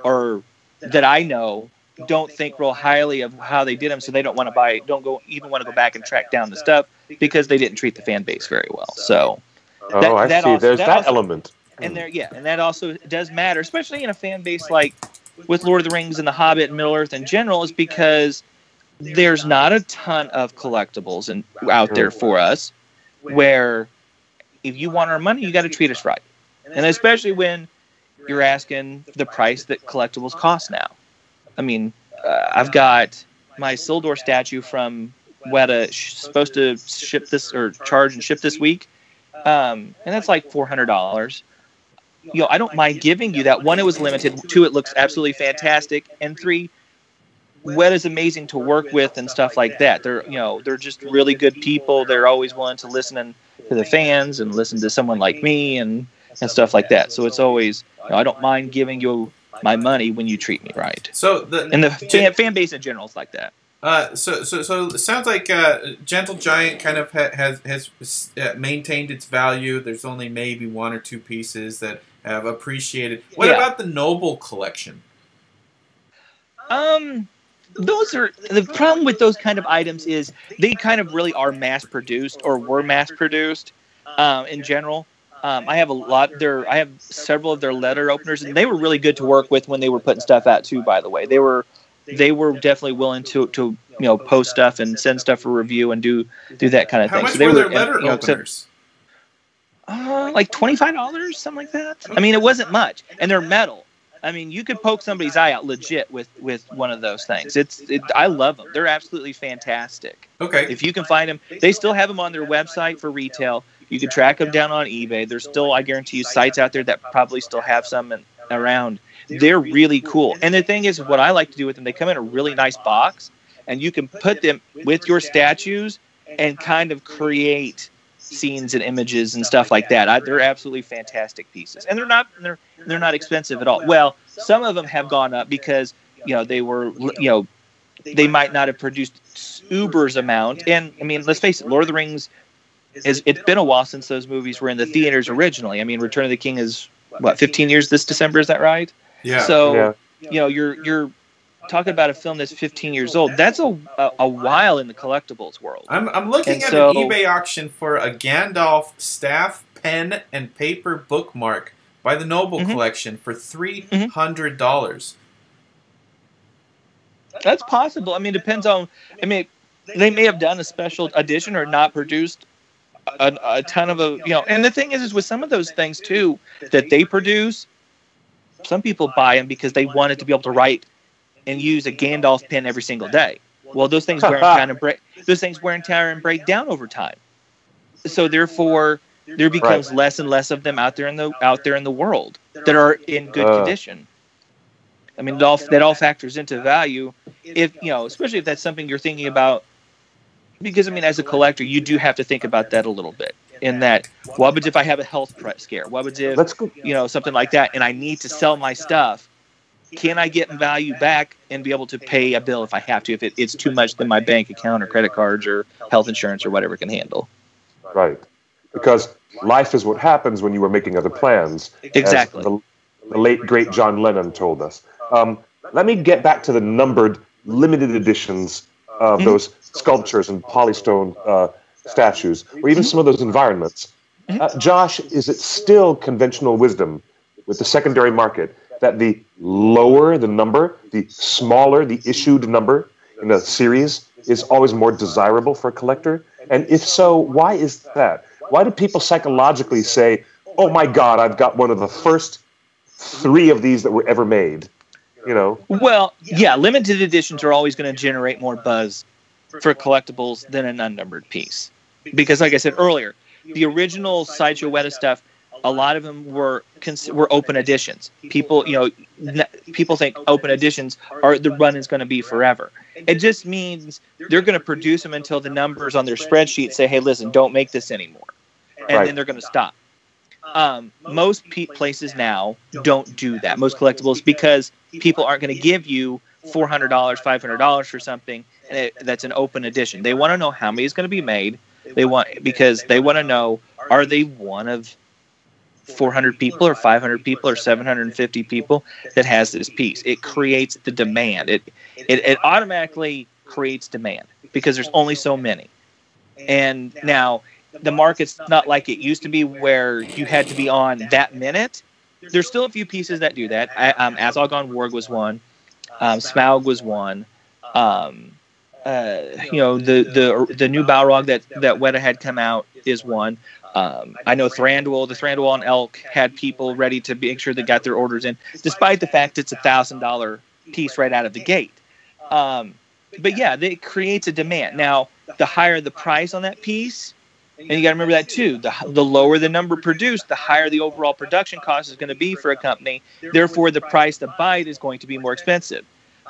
S4: that I know don't think real highly of how they did them, so they don't want to even want to go back and track down the stuff because they didn't treat the fan base very well. So
S3: I see. There's that element.
S4: And and that also does matter, especially in a fan base like with Lord of the Rings and The Hobbit and Middle Earth in general, is because there's not a ton of collectibles out there for us where if you want our money, you got to treat us right. And especially when you're asking the price that collectibles cost now. I mean, I've got my Sildor statue from Weta supposed to ship this or charge and ship this week. And that's like $400. I don't mind giving you that. One, it was limited. Two, it looks absolutely fantastic. And three, Weta's amazing to work with and stuff like that. They're just really good people. They're always willing to listen to the fans and listen to someone like me and stuff like that. So it's always, I don't mind giving you my money when you treat me right.
S1: So the
S4: fan base in general is like that.
S1: So it sounds like Gentle Giant kind of has maintained its value. There's only maybe one or two pieces that have appreciated. What about the Noble collection?
S4: Those are the problem with those kind of items is they kind of really are mass produced or were mass produced in general. I have I have several of their letter openers, and they were really good to work with when they were putting stuff out too. By the way, they were definitely willing to post stuff and send stuff for review and do that kind of thing.
S1: How much
S4: so they
S1: were their letter openers?
S4: Like $25, something like that. I mean, it wasn't much, and they're metal. I mean, you could poke somebody's eye out legit with one of those things. I love them. They're absolutely fantastic.
S1: Okay.
S4: If you can find them, they still have them on their website for retail. You can track them down on eBay. There's still, I guarantee you, sites out there that probably still have some around. They're really cool. And the thing is, what I like to do with them, they come in a really nice box, and you can put them with your statues and kind of create scenes and images and stuff like that. They're absolutely fantastic pieces, and they're not expensive at all. Well, some of them have gone up because they were they might not have produced Uber's amount. And I mean, let's face it, Lord of the Rings it's been a while since those movies were in the theaters originally. I mean, Return of the King is 15 years this December, is that right?
S1: Yeah.
S4: So you're talking about a film that's 15 years old. That's a while in the collectibles world.
S1: I'm looking at an eBay auction for a Gandalf staff, pen, and paper bookmark by the Noble Collection for $300.
S4: That's possible. I mean, it depends on. I mean, they may have done a special edition or not produced a ton of And the thing is with some of those things too that they produce, some people buy them because they wanted to be able to write and use a Gandalf pen every single day. Well, those things wear and tear and break down over time. So therefore, there becomes less and less of them out there in the world that are in good condition. I mean, that all factors into value. If especially if that's something you're thinking about, because I mean, as a collector, you do have to think about that a little bit. In that, what happens if I have a health scare? What happens if something like that, and I need to sell my stuff? Can I get value back and be able to pay a bill if I have to, if it's too much than my bank account or credit cards or health insurance or whatever can handle?
S3: Right. Because life is what happens when you are making other plans.
S4: Exactly.
S3: As the late, great John Lennon told us. Let me get back to the numbered, limited editions of those sculptures and polystone statues, or even some of those environments. Josh, is it still conventional wisdom with the secondary market that the lower the number, the smaller the issued number in a series is always more desirable for a collector? And if so, why is that? Why do people psychologically say, oh my God, I've got one of the first 3 of these that were ever made? Well,
S4: yeah, limited editions are always going to generate more buzz for collectibles than an unnumbered piece. Because like I said earlier, the original Sideshow Weta stuff, a lot of them were open editions. People, people think open editions are the run is going to be forever. It just means they're going to produce them until the numbers on their spreadsheet say, "Hey, listen, don't make this anymore," and then they're going to stop. Most places now don't do that. Most collectibles, because people aren't going to give you $400, $500 for something that's an open edition. They want to know how many is going to be made. Because they want to know, are they one of 400 people or 500 people or 750 people that has this piece? It creates the demand. It automatically creates demand because there's only so many. And now the market's not like it used to be where you had to be on that minute. There's still a few pieces that do that. Azog on Warg was one. Smaug was one. The new Balrog that Weta had come out is one. I know Thranduil. The Thranduil on Elk had people ready to make sure they got their orders in, despite the fact it's $1,000 piece right out of the gate. But yeah, it creates a demand. Now, the higher the price on that piece, and you got to remember that too, the lower the number produced, the higher the overall production cost is going to be for a company. Therefore, the price to buy it is going to be more expensive.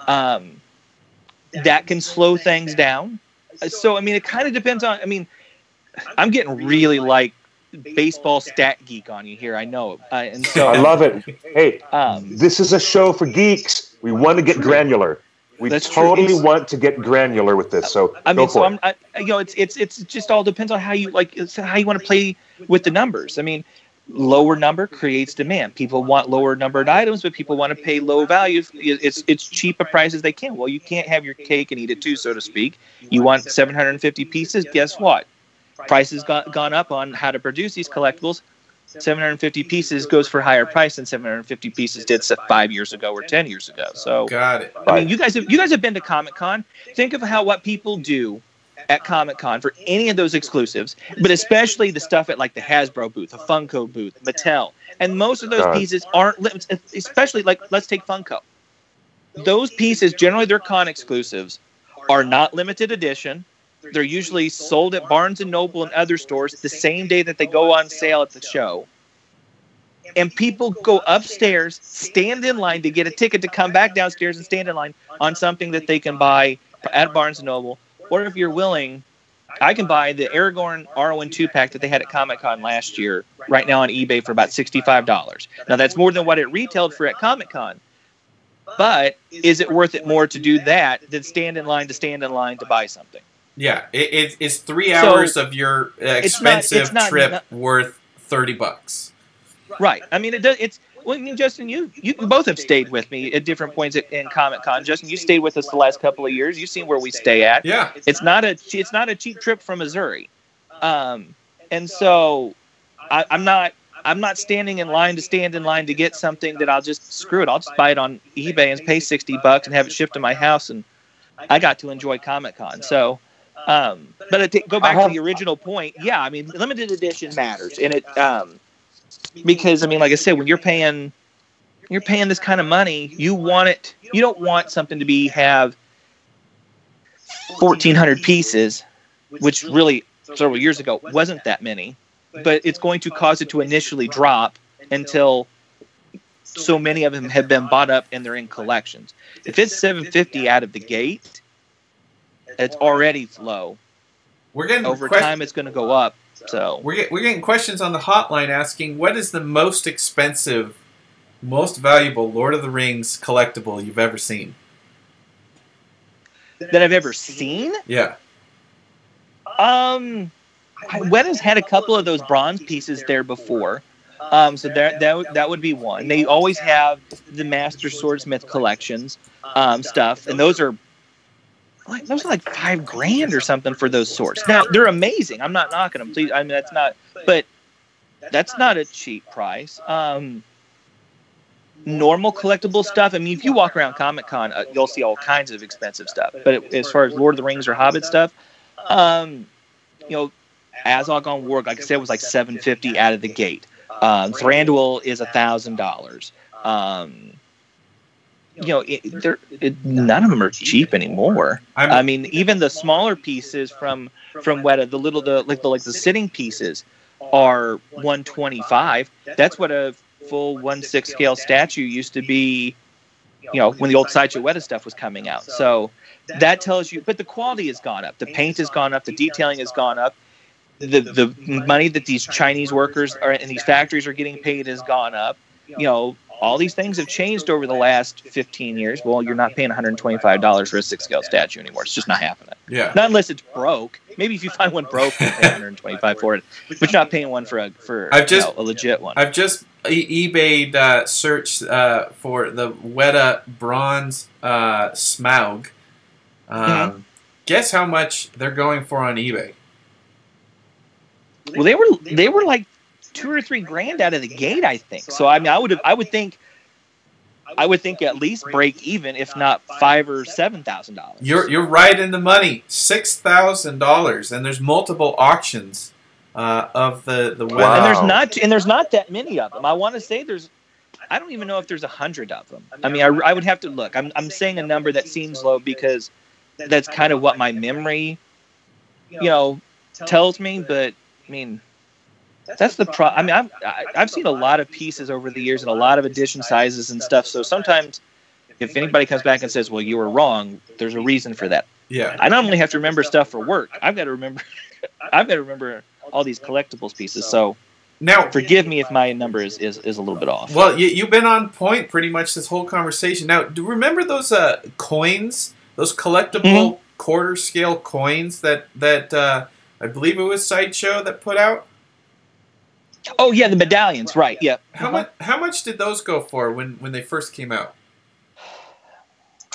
S4: That can slow things down. So, I mean, it kind of depends on, I'm getting really like baseball stat geek on you here. I know. And so
S3: I love it. Hey, this is a show for geeks. We want to get granular. We totally want to get granular with this. So go for it.
S4: It's just all depends on how you want to play with the numbers. Lower number creates demand. People want lower numbered items, but people want to pay low value. It's cheap a price as they can. Well, you can't have your cake and eat it too, so to speak. You want 750 pieces. Guess what? Prices gone up on how to produce these collectibles. 750 pieces goes for a higher price than 750 pieces did 5 years ago or 10 years ago. So
S1: got it.
S4: You guys have been to Comic-Con. Think of what people do at Comic-Con for any of those exclusives, but especially the stuff at like the Hasbro booth, the Funko booth, Mattel. And most of those pieces aren't limited, especially like, let's take Funko. Those pieces, generally they're con exclusives, are not limited edition. They're usually sold at Barnes & Noble and other stores the same day that they go on sale at the show. And people go upstairs, stand in line to get a ticket to come back downstairs and stand in line on something that they can buy at Barnes & Noble. Or if you're willing, I can buy the Aragorn RON 2-pack that they had at Comic-Con last year right now on eBay for about $65. Now, that's more than what it retailed for at Comic-Con. But is it worth it more to do that than stand in line to buy something?
S1: Yeah, it's 3 hours of your expensive trip worth $30.
S4: Right. Justin, you both have stayed with me at different points in Comic-Con. Justin, you stayed with us the last couple of years. You've seen where we stay at.
S1: Yeah.
S4: It's not a cheap trip from Missouri. And so I'm not standing in line to get something that I'll just screw it. I'll just buy it on eBay and pay $60 and have it shipped to my house, and I got to enjoy Comic-Con. So, but go back to the original point. Yeah, limited edition matters, and it because like I said, when you're paying this kind of money, you want it. You don't want something to have 1,400 pieces, which really several years ago wasn't that many. But it's going to cause it to initially drop until so many of them have been bought up and they're in collections. If it's 750 out of the gate, it's already low. Over time, it's going to go up. So
S1: we're getting questions on the hotline asking, what is the most expensive, most valuable Lord of the Rings collectible you've ever seen?
S4: That I've ever seen?
S1: Yeah.
S4: Weta's had a couple of those bronze pieces there before. So that would be one. They always have the Master Swordsmith collections stuff, and those are like $5,000 or something for those swords. Now they're amazing. I'm not knocking them. Please, that's not a cheap price. Normal collectible stuff. If you walk around Comic-Con, you'll see all kinds of expensive stuff. But as far as Lord of the Rings or Hobbit stuff, Azog on Warg, like I said, was like $750 out of the gate. Thranduil is $1,000. None of them are cheap anymore. Even the smaller pieces from Weta, the sitting pieces, are 125. That's what a full 1/6 scale statue used to be, when the old Sideshow Weta stuff was coming out. So that tells you, but the quality has gone up. The paint has gone up. The detailing has gone up. The money that these Chinese workers are in these factories are getting paid has gone up. All these things have changed over the last 15 years. Well, you're not paying $125 for a 6-scale statue anymore. It's just not happening.
S1: Yeah.
S4: Not unless it's broke. Maybe if you find one broke, you pay $125 for it. But you're not paying one for a legit one.
S1: I've just eBayed searched for the Weta bronze Smaug. Guess how much they're going for on eBay?
S4: Well, they were like $2,000 or $3,000 out of the gate, I think. So I would think at least break even, if not $5,000 or $7,000.
S1: You're right in the money. $6,000, and there's multiple auctions of the Weta.
S3: Wow.
S4: And there's not that many of them. I want to say I don't even know if there's 100 of them. I mean, I would have to look. I'm saying a number that seems low because that's kind of what my memory, tells me. But I mean, that's the I mean, I've seen a lot of pieces over the years and a lot of edition sizes and stuff. So sometimes, if anybody comes back and says, "Well, you were wrong," there's a reason for that.
S1: Yeah.
S4: I not only have to remember stuff for work, I've got to remember all these collectibles pieces. So
S1: now,
S4: forgive me if my number is a little bit off.
S1: Well, you've been on point pretty much this whole conversation. Now, do you remember those coins, those collectible quarter scale coins that I believe it was Sideshow that put out?
S4: Oh yeah, the medallions, right? Yeah.
S1: How much did those go for when they first came out?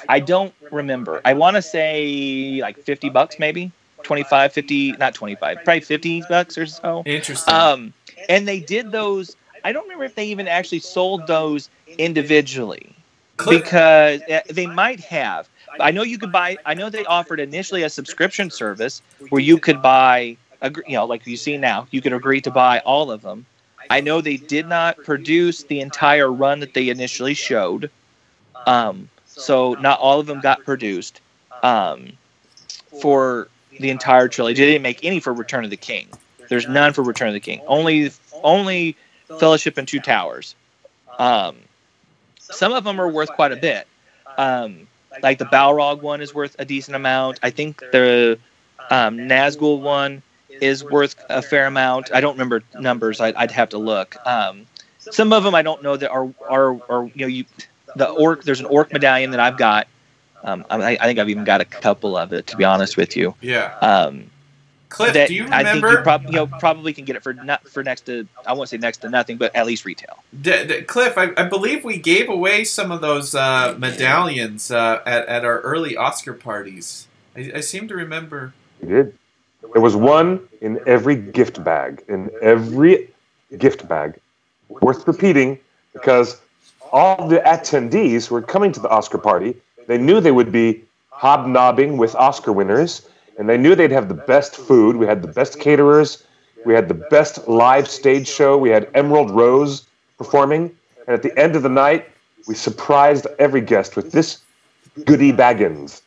S4: I don't remember. I want to say like $50 maybe. 25, 50, not 25, probably $50 or so.
S1: Interesting.
S4: And they did those. I don't remember if they even actually sold those individually, because they might have. I know you could buy. I know they offered initially a subscription service where you could buy, like you see now, you could agree to buy all of them. I know they did not produce the entire run that they initially showed, so not all of them got produced for the entire trilogy. They didn't make any for Return of the King. There's none for Return of the King. Only Fellowship and Two Towers. Some of them are worth quite a bit. Like the Balrog one is worth a decent amount. I think the Nazgul one is worth a fair amount. I don't remember numbers. I'd have to look. Some of them I don't know that are the orc. There's an orc medallion that I've got. I think I've even got a couple of it, to be honest with you.
S1: Yeah. Cliff, do you remember?
S4: I think you probably can get it for next to, I won't say next to nothing, but at least retail.
S1: Cliff, I believe we gave away some of those medallions at our early Oscar parties. I seem to remember.
S3: We did. There was one in every gift bag. Worth repeating, because all the attendees who were coming to the Oscar party, they knew they would be hobnobbing with Oscar winners, and they knew they'd have the best food. We had the best caterers. We had the best live stage show. We had Emerald Rose performing. And at the end of the night, we surprised every guest with this goodie baggins.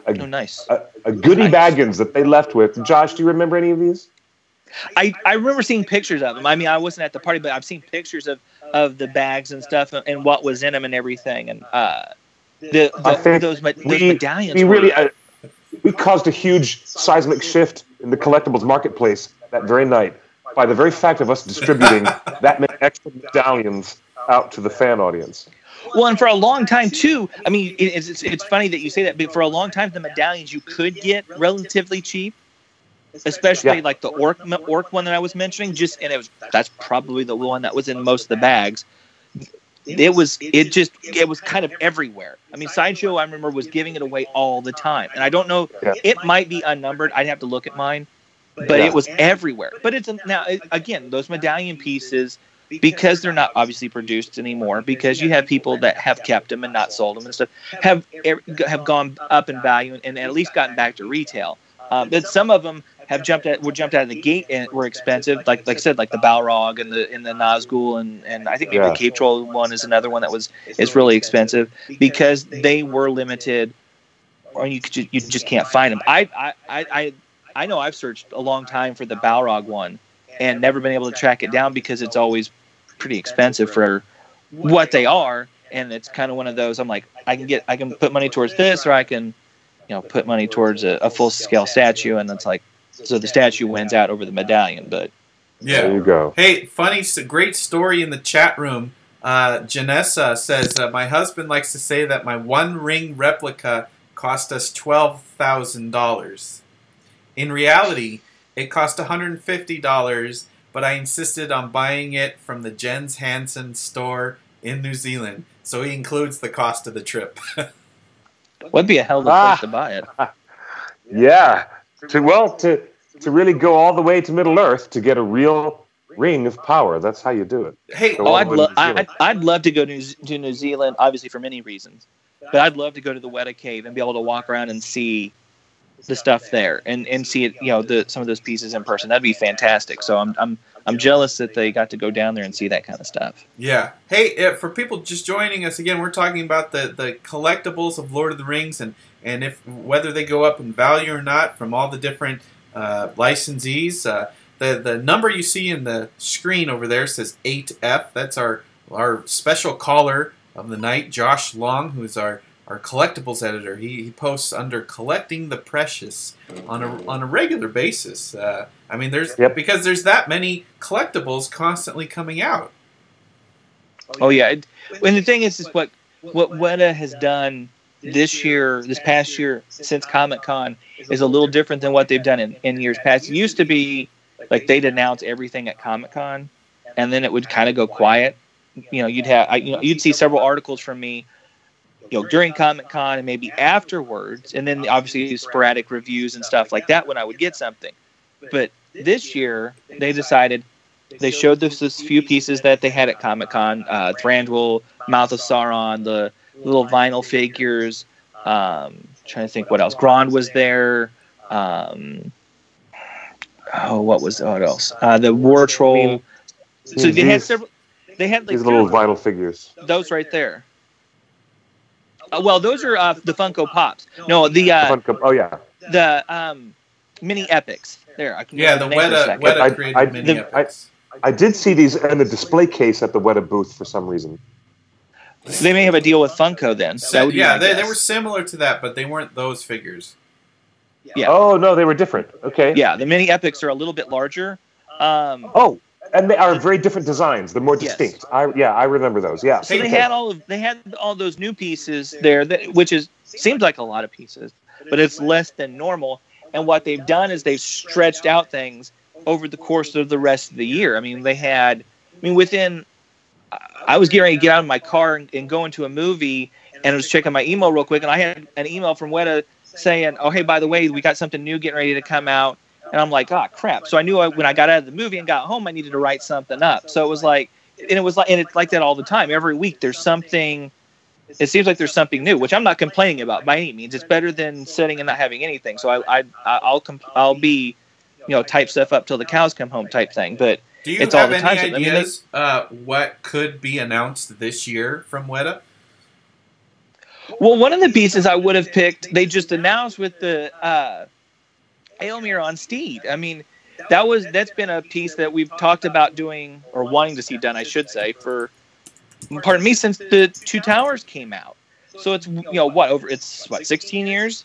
S4: Nice.
S3: A goodie baggins that they left with. Josh, do you remember any of these?
S4: I remember seeing pictures of them. I mean, I wasn't at the party, but I've seen pictures of the bags and stuff and what was in them and everything. And those medallions.
S3: We caused a huge seismic shift in the collectibles marketplace that very night by the very fact of us distributing that many extra medallions out to the fan audience.
S4: Well, and for a long time, too, I mean, it's funny that you say that, but for a long time, the medallions you could get relatively cheap, especially like the orc one that I was mentioning, that's probably the one that was in most of the bags. It was kind of everywhere. I mean, Sideshow, I remember, was giving it away all the time. And I don't know, it might be unnumbered. I'd have to look at mine. But it was everywhere. But now, again, those medallion pieces, because they're not obviously produced anymore, because you have people that have kept them and not sold them and stuff, have gone up in value and at least gotten back to retail. But some of them have jumped out of the gate and were expensive, like I said, like the Balrog and the Nazgul, and I think maybe the Cave Troll one is another one that is really expensive because they were limited, or you just can't find them. I know I've searched a long time for the Balrog one, and never been able to track it down because it's always pretty expensive for what they are. And it's kind of one of those, I'm like, I can put money towards this, or I can, put money towards a full scale statue. And it's like, so the statue wins out over the medallion. But
S1: yeah,
S3: there you go.
S1: Hey, great story in the chat room. Janessa says, my husband likes to say that my one ring replica cost us $12,000. In reality, it cost $150, but I insisted on buying it from the Jens Hansen store in New Zealand, so he includes the cost of the trip.
S4: Would be a hell of a place to buy it.
S3: Yeah, to really go all the way to Middle Earth to get a real ring of power. That's how you do it.
S1: Hey,
S4: I'd love to go to New Zealand, obviously for many reasons, but I'd love to go to the Weta Cave and be able to walk around and see the stuff there and see it, some of those pieces in person. That'd be fantastic. So I'm jealous that they got to go down there and see that kind of stuff.
S1: Yeah. Hey, for people just joining us again, we're talking about the collectibles of Lord of the Rings and whether they go up in value or not from all the different licensees. The number you see in the screen over there says 8F. That's our special caller of the night, Josh Long, who's our collectibles editor. He posts under Collecting the Precious on a regular basis. Because there's that many collectibles constantly coming out.
S4: Oh yeah, and the thing is what Weta has done this past year since Comic-Con is a little different than what they've done in years past. It used to be like they'd announce everything at Comic-Con, and then it would kind of go quiet. You'd see several articles from me during Comic-Con and maybe afterwards, and then obviously sporadic reviews and stuff like that when I would get something. But this year, they decided, they showed this few pieces that they had at Comic-Con, Thranduil, Mouth of Sauron, the little vinyl figures, trying to think what else. Grond was there. What else? The War Troll. So they had several. They had like
S3: these little vinyl figures.
S4: Those right there. Well, those are the Funko Pops. No, the
S3: Funko. Oh yeah.
S4: The mini epics. There. I can
S1: the Weta created mini epics.
S3: I did see these in a display case at the Weta booth for some reason.
S4: They may have a deal with Funko then.
S1: They were similar to that, but they weren't those figures.
S4: Yeah.
S3: Oh no, they were different. Okay.
S4: Yeah, the mini epics are a little bit larger.
S3: And they are very different designs. They're more distinct. Yes. I remember those. Yeah.
S4: So they had all those new pieces there, which seems like a lot of pieces, but it's less than normal. And what they've done is they've stretched out things over the course of the rest of the year. I mean, I was getting ready to get out of my car and go into a movie, and I was checking my email real quick, and I had an email from Weta saying, "Oh, hey, by the way, we got something new getting ready to come out." And I'm like, "Oh, crap." So I knew when I got out of the movie and got home, I needed to write something up. So it's like it's like that all the time. Every week there's something. It seems like there's something new, which I'm not complaining about by any means. It's better than sitting and not having anything. So I'll be, type stuff up till the cows come home type thing. But
S1: do you have any ideas what could be announced this year from Weta?
S4: Well, one of the pieces I would have picked, they just announced with the Aelmir on Steed. I mean, that's been a piece that we've talked about doing, or wanting to see done, I should say, since the Two Towers came out. So it's it's 16 years.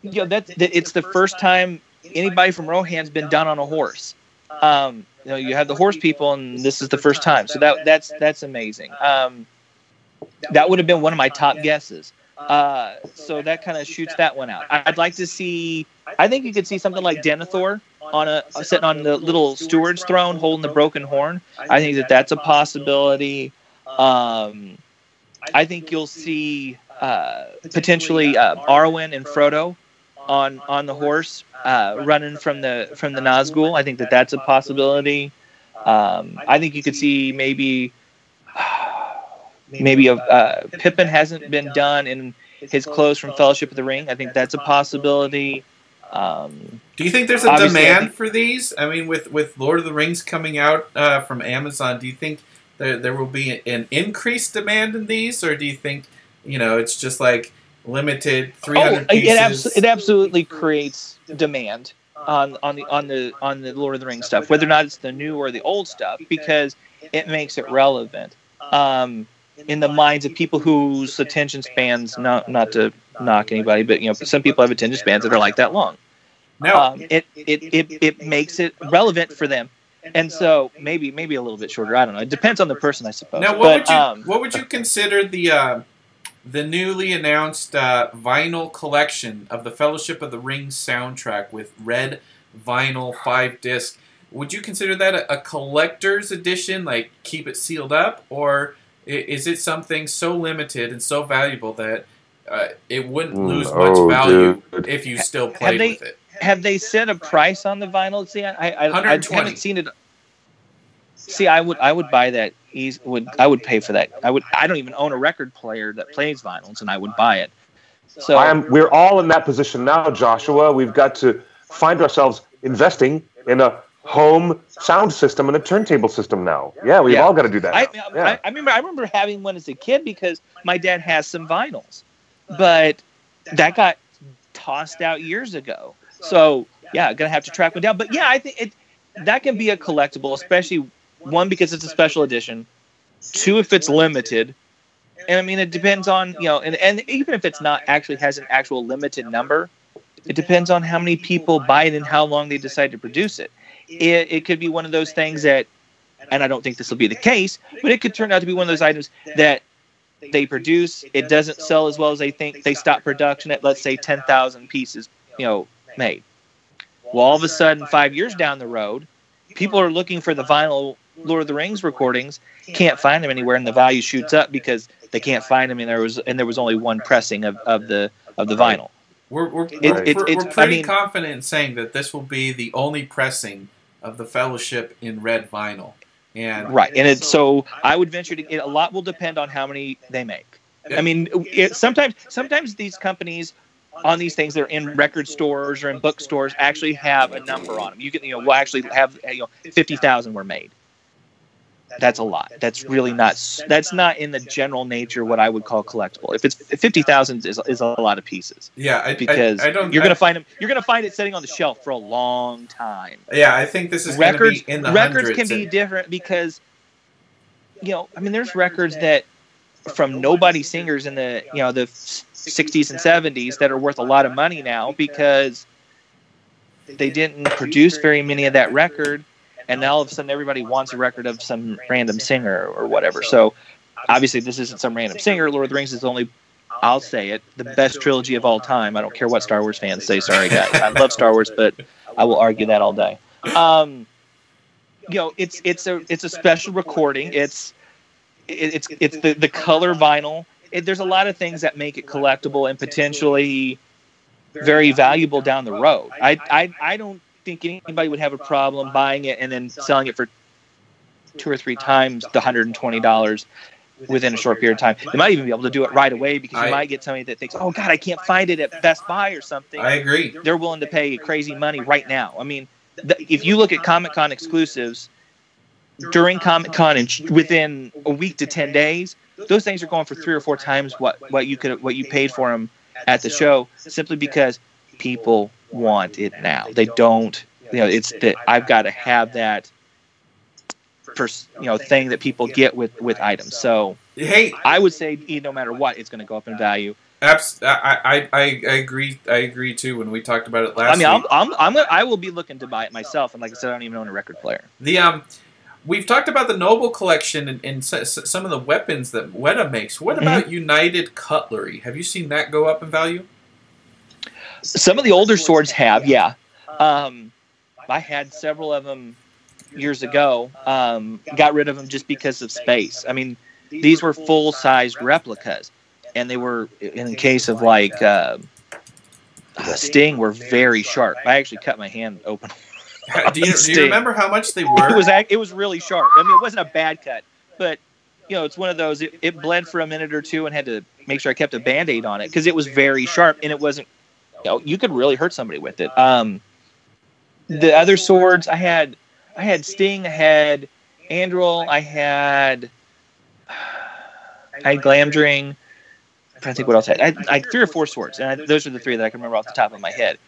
S4: It's the first time anybody from Rohan's been done on a horse. You have the horse people, and this is the first time. So that's amazing. That would have been one of my top guesses. So that kind of shoots that one out. I'd like to see. I think you could see something like Denethor sitting on the little steward's throne, holding the broken horn. I think that's a possibility. I think you'll see potentially Arwen and Frodo on the horse running from the Nazgul. I think that's a possibility. I think you could see maybe Pippin hasn't been done in his clothes from Fellowship of the Ring. I think that's a possibility.
S1: Do you think there's a demand for these? I mean, with Lord of the Rings coming out from Amazon, do you think there will be an increased demand in these, or do you think it's just like limited 300 pieces?
S4: It absolutely creates demand. on the Lord of the Rings stuff, whether or not it's the new or the old stuff, because it makes it relevant in the minds of people whose attention spans, not to knock anybody, but some people have attention spans that are like that long.
S1: Now,
S4: It makes it relevant for them. And so maybe a little bit shorter. I don't know. It depends on the person, I suppose.
S1: Now, what would you consider the newly announced vinyl collection of the Fellowship of the Ring soundtrack with red vinyl 5-disc? Would you consider that a collector's edition, like keep it sealed up, or is it something so limited and so valuable that it wouldn't lose much value if you still played with it?
S4: Have they set a price on the vinyl? See, I haven't seen it. See, I would buy that. I would pay for that. I don't even own a record player that plays vinyls, and I would buy it. So
S3: we're all in that position now, Joshua. We've got to find ourselves investing in a home sound system and a turntable system now. Yeah, we've all got to do that.
S4: I remember having one as a kid because my dad has some vinyls, but that got tossed out years ago. So yeah, gonna have to track one down. But yeah, I think that can be a collectible, especially one because it's a special edition, two if it's limited, and I mean it depends on and even if it's not actually has an actual limited number, it depends on how many people buy it and how long they decide to produce it. It could be one of those things that, and I don't think this will be the case, but it could turn out to be one of those items that they produce, it doesn't sell as well as they think, they stop production at, let's say, 10,000 pieces, made. Well, all of a sudden, 5 years down the road, people are looking for the vinyl Lord of the Rings recordings, can't find them anywhere, and the value shoots up because they can't find them, and there was only one pressing of the vinyl.
S1: We're pretty confident in saying that this will be the only pressing of the Fellowship in red vinyl. And
S4: right, and so I would venture to a lot will depend on how many they make. I mean, sometimes these companies on these things that are in record stores or in bookstores actually have a number on them. You can, we'll actually have 50,000 were made. That's a lot. That's really not. That's not in the general nature what I would call collectible. If it's 50,000 is a lot of pieces.
S1: Yeah,
S4: because you're gonna find them. You're gonna find it sitting on the shelf for a long time.
S1: Yeah, I think this is records. Be in the
S4: records
S1: hundreds
S4: can be different because there's records that from nobody singers in the the 60s and 70s that are worth a lot of money now because they didn't produce very many of that record. And now all of a sudden everybody wants a record of some random singer or whatever. So obviously this isn't some random singer. Lord of the Rings is only, I'll say it, the best trilogy of all time. I don't care what Star Wars fans say. Sorry, guys. I love Star Wars, but I will argue that all day. It's a special recording. It's the color vinyl. There's a lot of things that make it collectible and potentially very valuable down the road. I don't think anybody would have a problem buying it and then selling it for 2 or 3 times the $120 within a short period of time. They might even be able to do it right away because you might get somebody that thinks, oh God, I can't find it at Best Buy or something.
S1: I agree.
S4: They're willing to pay crazy money right now. I mean, if you look at Comic-Con exclusives during Comic-Con and within a week to 10 days, those things are going for 3 or 4 times what you paid for them at the show, simply because people want it now. They don't, it's that I've got to have that thing that people get with items. So I would say no matter what, it's going to go up in value.
S1: I agree. I agree too. When we talked about it last week,
S4: I will be looking to buy it myself. And like I said, I don't even own a record player.
S1: We've talked about the Noble Collection and some of the weapons that Weta makes. What about United Cutlery? Have you seen that go up in value?
S4: Some of the older swords have, yeah. I had several of them years ago. Got rid of them just because of space. I mean, these were full-sized replicas, and they were, in the case of like Sting, were very sharp. I actually cut my hand open.
S1: Do you remember how much they were?
S4: It was really sharp. I mean, it wasn't a bad cut, but it's one of those. It bled for a minute or two, and had to make sure I kept a Band-Aid on it because it was very sharp, and it wasn't. You could really hurt somebody with it. The other swords I had Sting, I had Andril, I had Glamdring. I'm trying to think what else I had. I had 3 or 4 swords, and those are the 3 that I can remember off the top of my head.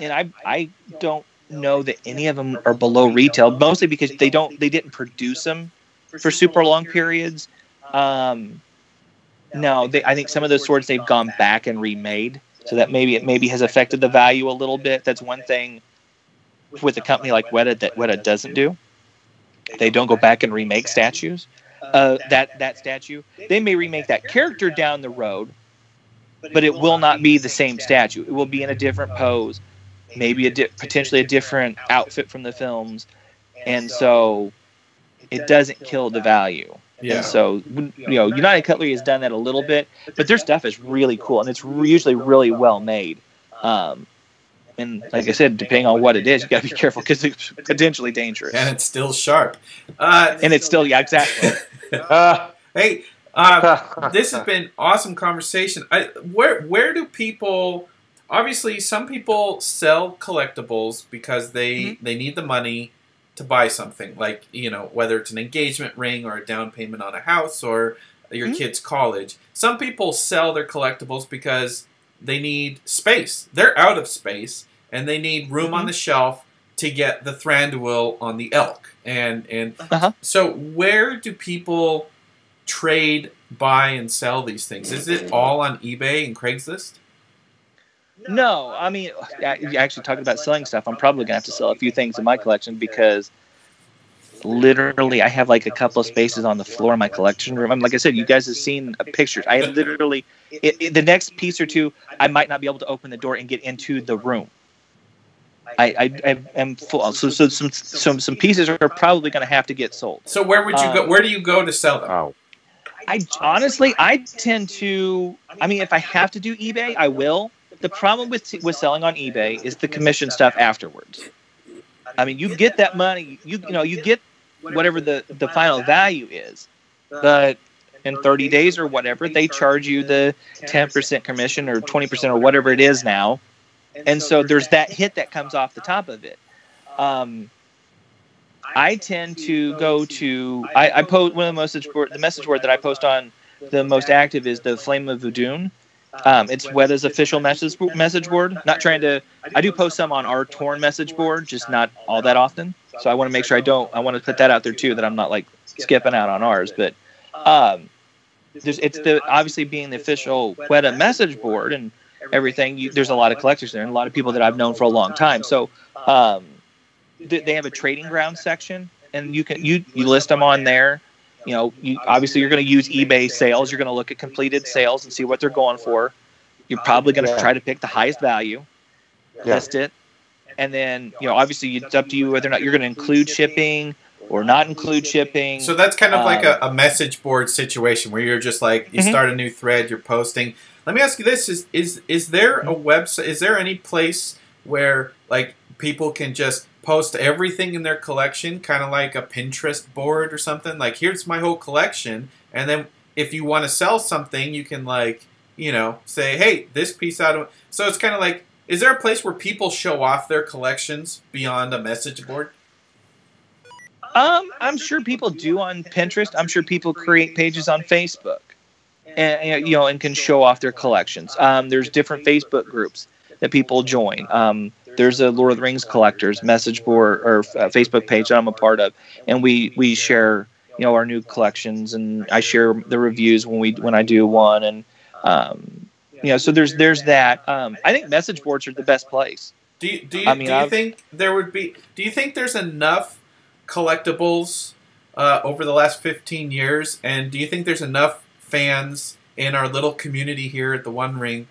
S4: and I don't know that any of them are below retail, mostly because they didn't produce them for super long periods. No, I think some of those swords they've gone back and remade, so that maybe has affected the value a little bit. That's one thing with a company like Weta that Weta doesn't do. They don't go back and remake statues. That statue, they may remake that character down the road, but it will not be the same statue. It will be in a different pose, maybe potentially a different outfit from the films, and so it doesn't kill the value. Yeah. And so, United Cutlery has done that a little bit, but their stuff is really cool, and it's usually really well made. And like I said, depending on what it is, you got to be careful because it's potentially dangerous.
S1: And it's still sharp.
S4: And it's still, yeah, exactly.
S1: Hey, this has been awesome conversation. Where do people? Obviously, some people sell collectibles because they need the money to buy something, like, whether it's an engagement ring or a down payment on a house or your kid's college. Some people sell their collectibles because they need space. They're out of space, and they need room on the shelf to get the Thranduil on the elk. And so where do people trade, buy, and sell these things? Is it all on eBay and Craigslist?
S4: No, I mean, actually talking about selling stuff, I'm probably going to have to sell a few things in my collection because literally I have like a couple of spaces on the floor in my collection room. I mean, like I said, you guys have seen pictures. I literally, the next piece or two, I might not be able to open the door and get into the room. I am full. So some pieces are probably going to have to get sold.
S1: So where would you go? Where do you go to sell them?
S3: Oh.
S4: I tend to, I mean, if I have to do eBay, I will. The problem with selling on eBay is the commission stuff afterwards. I mean, you get that money, you get whatever the final value is, but in 30 days or whatever, they charge you the 10% commission or 20% or whatever it is now, and so there's that hit that comes off the top of it. I tend to go to I post one of the message board that I post on the most active is the Flame of Voodoo. It's Weta's official message board. Not trying to. I do post some on our Torn message board, just not all that often. So I want to make sure I want to put that out there too, that I'm not like skipping out on ours. But it's obviously being the official Weta message board and everything. There's a lot of collectors there and a lot of people that I've known for a long time. So they have a trading ground section, and you list them on there. Obviously you're going to use eBay sales. You're going to look at completed sales and see what they're going for. You're probably going to try to pick the highest value, list it, and then obviously it's up to you whether or not you're going to include shipping or not include shipping.
S1: So that's kind of like a message board situation where you're just like you start a new thread, you're posting. Let me ask you this: is there a website? Is there any place where like people can just post everything in their collection, kind of like a Pinterest board or something? Like, here's my whole collection, and then if you want to sell something, you can say, hey, this piece out of. So it's kind of like, is there a place where people show off their collections beyond a message board?
S4: I'm sure people do on Pinterest. I'm sure people create pages on Facebook, and can show off their collections. There's different Facebook groups that people join. There's a Lord of the Rings collectors message board or Facebook page that I'm a part of, and we share our new collections, and I share the reviews when I do one, and so there's that. I think message boards are the best place.
S1: Do you think there's enough collectibles over the last 15 years, and do you think there's enough fans in our little community here at the One Ring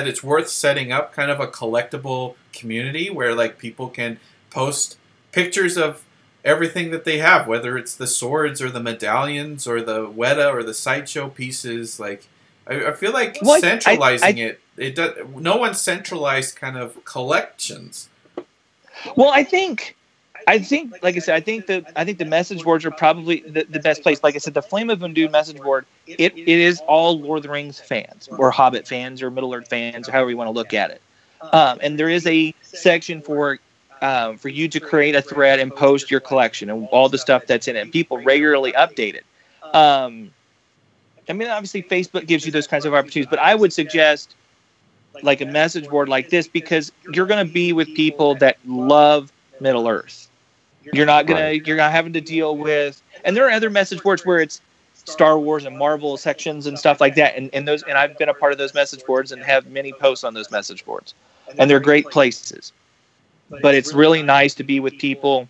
S1: it's worth setting up kind of a collectible community where like people can post pictures of everything that they have, whether it's the swords or the medallions or the Weta or the sideshow pieces? Like, I feel like centralizing it does. No one centralized kind of collections.
S4: Well, I think, like I said, I think the message boards are probably the best place. Like I said, the Flame of Voodoo message board, it is all Lord of the Rings fans, or Hobbit fans, or Middle Earth fans, or however you want to look at it. And there is a section for you to create a thread and post your collection and all the stuff that's in it. And people regularly update it. I mean, obviously, Facebook gives you those kinds of opportunities, but I would suggest like a message board like this, because you're going to be with people that love Middle Earth. You're not having to deal with, and there are other message boards where it's Star Wars and Marvel sections and stuff like that, and I've been a part of those message boards and have many posts on those message boards, and they're great places. But it's really nice to be with people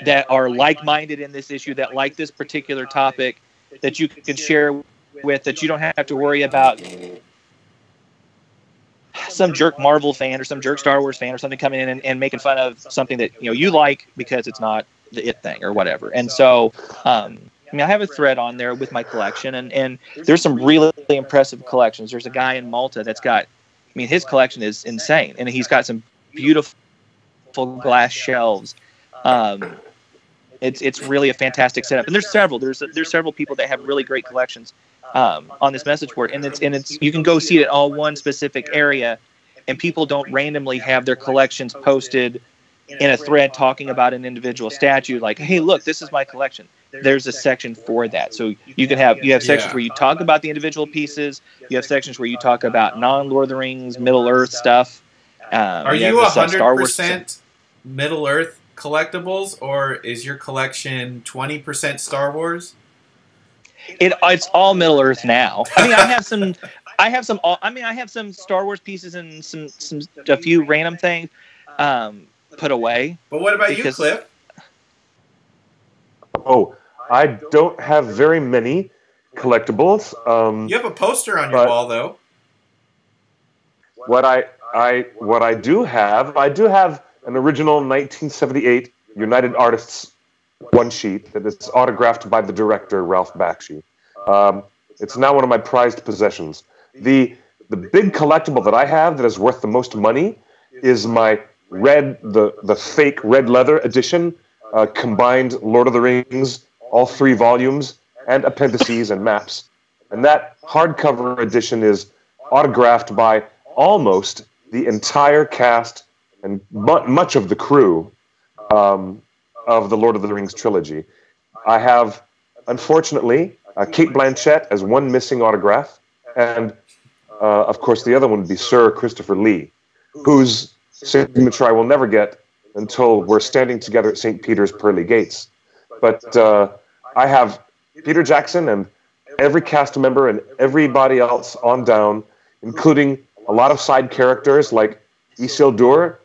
S4: that are like-minded in this issue, that like this particular topic, that you can share with, that you don't have to worry about some jerk Marvel fan or some jerk Star Wars fan or something coming in and making fun of something that you like because it's not the it thing or whatever. And so I have a thread on there with my collection, and there's some really impressive collections. There's a guy in Malta that's got, his collection is insane, and he's got some beautiful glass shelves. It's really a fantastic setup, and there's several people that have really great collections on this message board, and it's you can go see it all one specific area, and people don't randomly have their collections posted in a thread talking about an individual statue, like, hey, look, this is my collection. There's a section for that, so you have sections where you talk about the individual pieces. You have sections where you talk about non-Lord of the Rings, Middle Earth stuff.
S1: Are you 100% Middle Earth collectibles, or is your collection 20% Star Wars?
S4: It's all Middle Earth now. I have some Star Wars pieces and a few random things put away.
S1: But what about you, Cliff?
S3: Oh, I don't have very many collectibles.
S1: You have a poster on your wall, though.
S3: What I do have an original 1978 United Artists one sheet that is autographed by the director, Ralph Bakshi. It's now one of my prized possessions. The big collectible that I have that is worth the most money is my the fake red leather edition, combined Lord of the Rings, all 3 volumes, and appendices and maps. And that hardcover edition is autographed by almost the entire cast and much of the crew of the Lord of the Rings trilogy. I have, unfortunately, Kate Blanchett as one missing autograph, and of course the other one would be Sir Christopher Lee, whose signature I will never get until we're standing together at St. Peter's pearly gates. But I have Peter Jackson and every cast member and everybody else on down, including a lot of side characters like Isildur,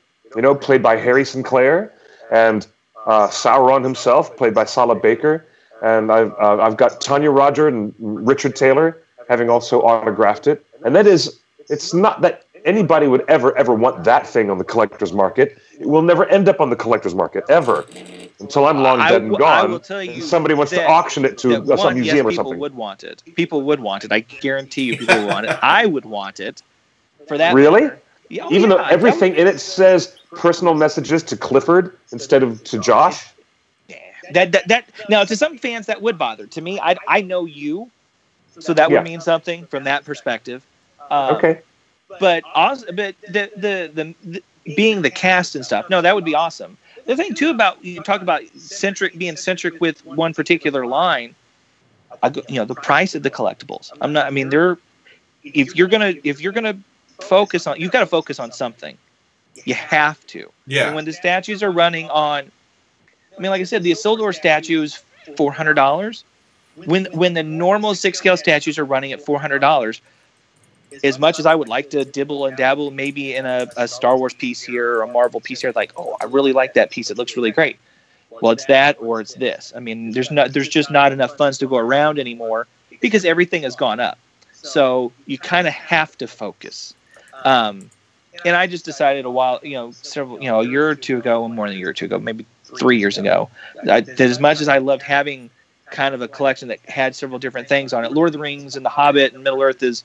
S3: played by Harry Sinclair, and Sauron himself, played by Sala Baker, and I've got Tanya Roger and Richard Taylor having also autographed it. And it's not that anybody would ever want that thing on the collector's market. It will never end up on the collector's market, ever, until I'm long dead and gone, and somebody wants to auction it to some museum or something.
S4: People would want it. People would want it. I guarantee you people would want it. I would want it for that.
S3: Really?
S4: Matter.
S3: Even though everything in it says personal messages to Clifford instead of to Josh?
S4: That now, to some fans that would bother. To me, I know you, so that would mean something from that perspective.
S3: Okay.
S4: But the being the cast and stuff, no, that would be awesome. The thing too about, you talk about being centric with one particular line, the price of the collectibles. If you're gonna focus on, you've got to focus on something. You have to.
S1: Yeah.
S4: And when the statues are running on, like I said, the Isildur statue is $400. When the normal 6-scale statues are running at $400, as much as I would like to dibble and dabble maybe in a Star Wars piece here or a Marvel piece here, like, oh, I really like that piece, it looks really great. Well, it's that or it's this. There's just not enough funds to go around anymore because everything has gone up. So you kind of have to focus. And I just decided a year or two ago, more than a year or two ago, maybe 3 years ago, that as much as I loved having kind of a collection that had several different things on it, Lord of the Rings and The Hobbit and Middle Earth is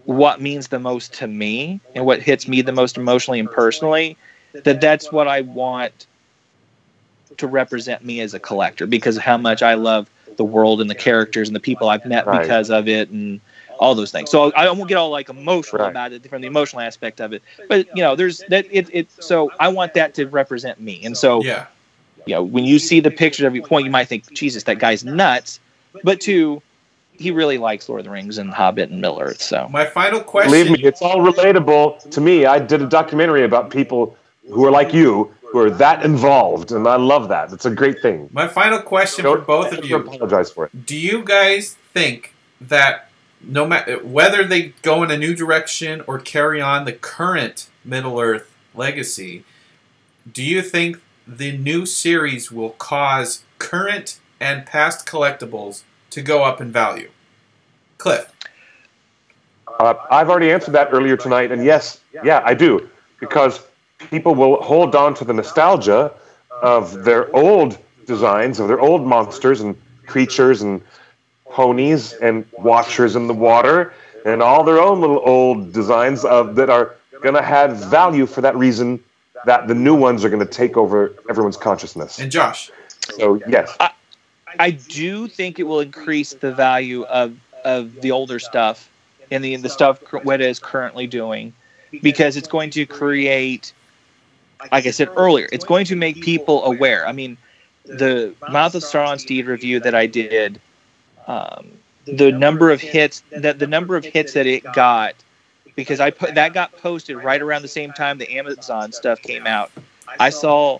S4: what means the most to me and what hits me the most emotionally and personally, that's what I want to represent me as a collector, because of how much I love the world and the characters and the people I've met because of it and all those things. So I won't get all like emotional about it from the emotional aspect of it, but there's that so I want that to represent me. And so when you see the picture of every point, you might think, Jesus, that guy's nuts. But he really likes Lord of the Rings and Hobbit and Middle Earth. So
S1: my final question.
S3: Believe me, it's all relatable to me. I did a documentary about people who are like you, who are that involved, and I love that. It's a great thing.
S1: My final question for both of you.
S3: Apologize for it.
S1: Do you guys think that no matter whether they go in a new direction or carry on the current Middle Earth legacy, do you think the new series will cause current and past collectibles to go up in value? Cliff.
S3: I've already answered that earlier tonight, and yes, yeah, I do, because people will hold on to the nostalgia of their old designs, of their old monsters and creatures and ponies and watchers in the water and all their own little old designs that are going to have value for that reason, that the new ones are going to take over everyone's consciousness.
S1: And Josh.
S3: So, yes.
S4: I do think it will increase the value of the older stuff and the stuff Weta is currently doing, because it's going to create, like I said earlier, it's going to make people aware. I mean, the Mouth of Sauron Steed review that I did, the number of hits that it got, because that got posted right around the same time the Amazon stuff came out. I saw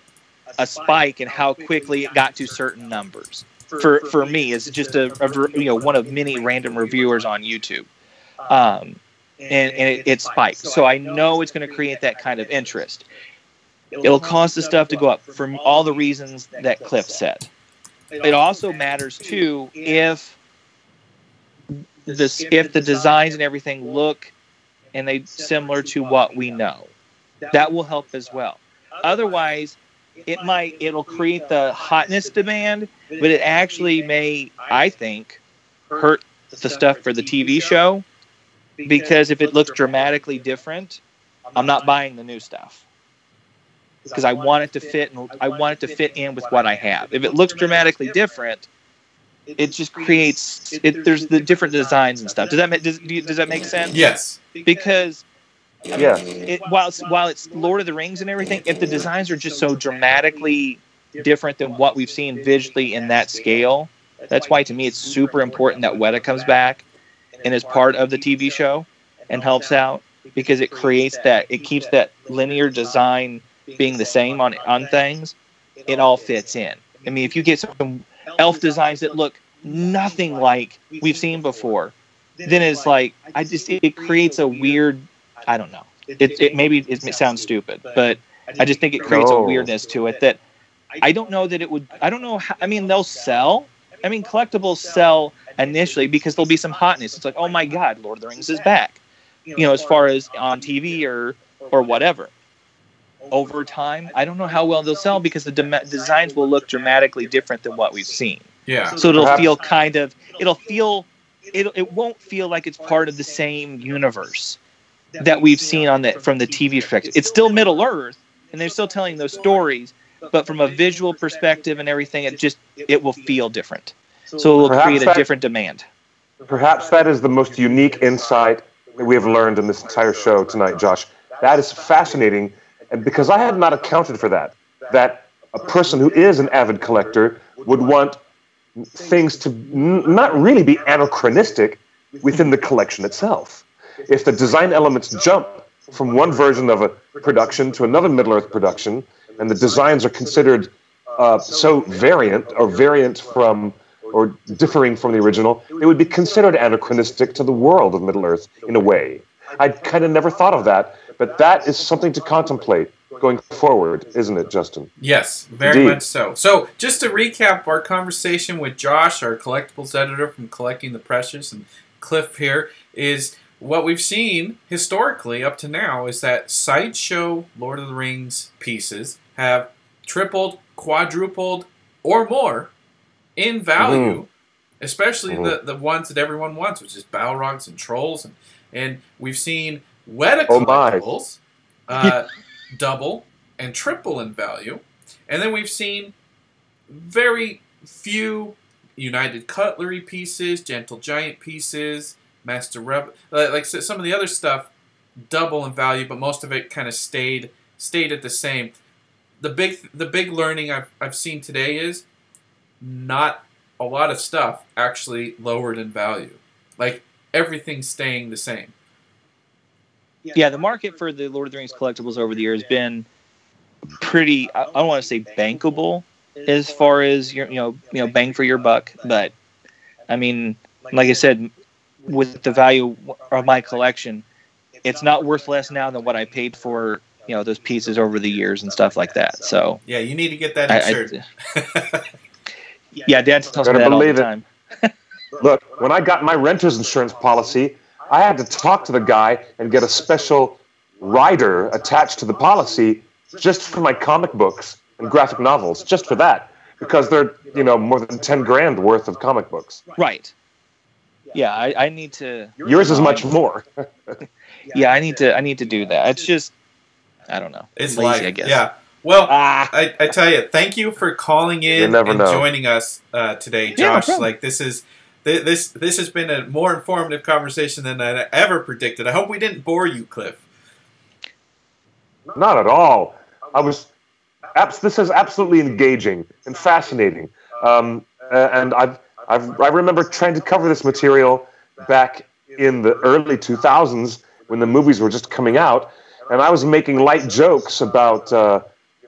S4: a spike in how quickly it got to certain numbers. For me, it's just one of many random reviewers on YouTube, and it spiked. So I know it's going to create that kind of interest. It'll cause the stuff to go up for all the reasons that Cliff said. It also matters too if the designs and everything look and they similar to what we know. That will help as well. Otherwise, it'll create the hotness demand, but it actually may, I think, hurt the stuff for the TV show, because if it looks dramatically different, I'm not buying the new stuff, because I want it to fit, and I want it to fit in with what I have. If it looks dramatically different, it just creates there's the different designs and stuff. Does that make sense?
S1: Yes.
S4: Because
S3: Yeah.
S4: While it's Lord of the Rings and everything, if the designs are just so dramatically different than what we've seen visually in that scale, that's why to me it's super important that Weta comes back and is part of the TV show and helps out, because it creates it keeps that linear design being the same on things. It all fits in. I mean, if you get some elf designs that look nothing like we've seen before, then it's like it creates a weird, I don't know. It sounds stupid, but I just think it creates a weirdness to it that I don't know that it would. I don't know how. I mean, they'll sell. I mean, collectibles sell initially because there'll be some hotness. It's like, oh my God, Lord of the Rings is back. As far as on TV or whatever. Over time, I don't know how well they'll sell, because the designs will look dramatically different than what we've seen.
S1: Yeah.
S4: So it'll feel it won't feel like it's part of the same universe that we've seen from the TV perspective. It's still Middle Earth, and they're still telling those stories, but from a visual perspective and everything, it will feel different. So it will create a different demand.
S3: Perhaps that is the most unique insight that we have learned in this entire show tonight, Josh. That is fascinating, and because I had not accounted for that a person who is an avid collector would want things to not really be anachronistic within the collection itself. If the design elements jump from one version of a production to another Middle-earth production, and the designs are considered so variant from or differing from the original, it would be considered anachronistic to the world of Middle-earth in a way. I'd kind of never thought of that, but that is something to contemplate going forward, isn't it, Justin?
S1: Yes, very much so. So, just to recap our conversation with Josh, our collectibles editor from Collecting the Precious, and Cliff here, is what we've seen historically up to now is that Sideshow Lord of the Rings pieces have tripled, quadrupled, or more in value, especially the ones that everyone wants, which is Balrogs and Trolls, and we've seen Weta collectibles double and triple in value, and then we've seen very few United Cutlery pieces, Gentle Giant pieces, Master Rebel, like some of the other stuff double in value, but most of it kind of stayed at the same. The big learning I've seen today is not a lot of stuff actually lowered in value. Like, everything's staying the same.
S4: Yeah, the market for the Lord of the Rings collectibles over the years has been pretty, I don't want to say bankable as far as your, bang for your buck. But, I mean, like I said, with the value of my collection, it's not worth less now than what I paid for, those pieces over the years and stuff like that. So
S1: yeah, you need to get that insured.
S4: Yeah, Dad tells me that all the time.
S3: Look, when I got my renter's insurance policy, I had to talk to the guy and get a special rider attached to the policy just for my comic books and graphic novels, just for that, because they're, more than 10 grand worth of comic books.
S4: Right. Yeah, I need to.
S3: Yours is much more.
S4: Yeah, I need to do that. It's just, I don't know.
S1: It's
S4: lazy, I guess.
S1: Yeah. Well, I tell you, thank you for calling in and joining us today, Josh.
S4: No
S1: like this has been a more informative conversation than I ever predicted. I hope we didn't bore you, Cliff.
S3: Not at all. This is absolutely engaging and fascinating. And I remember trying to cover this material back in the early 2000s when the movies were just coming out, and I was making light jokes about,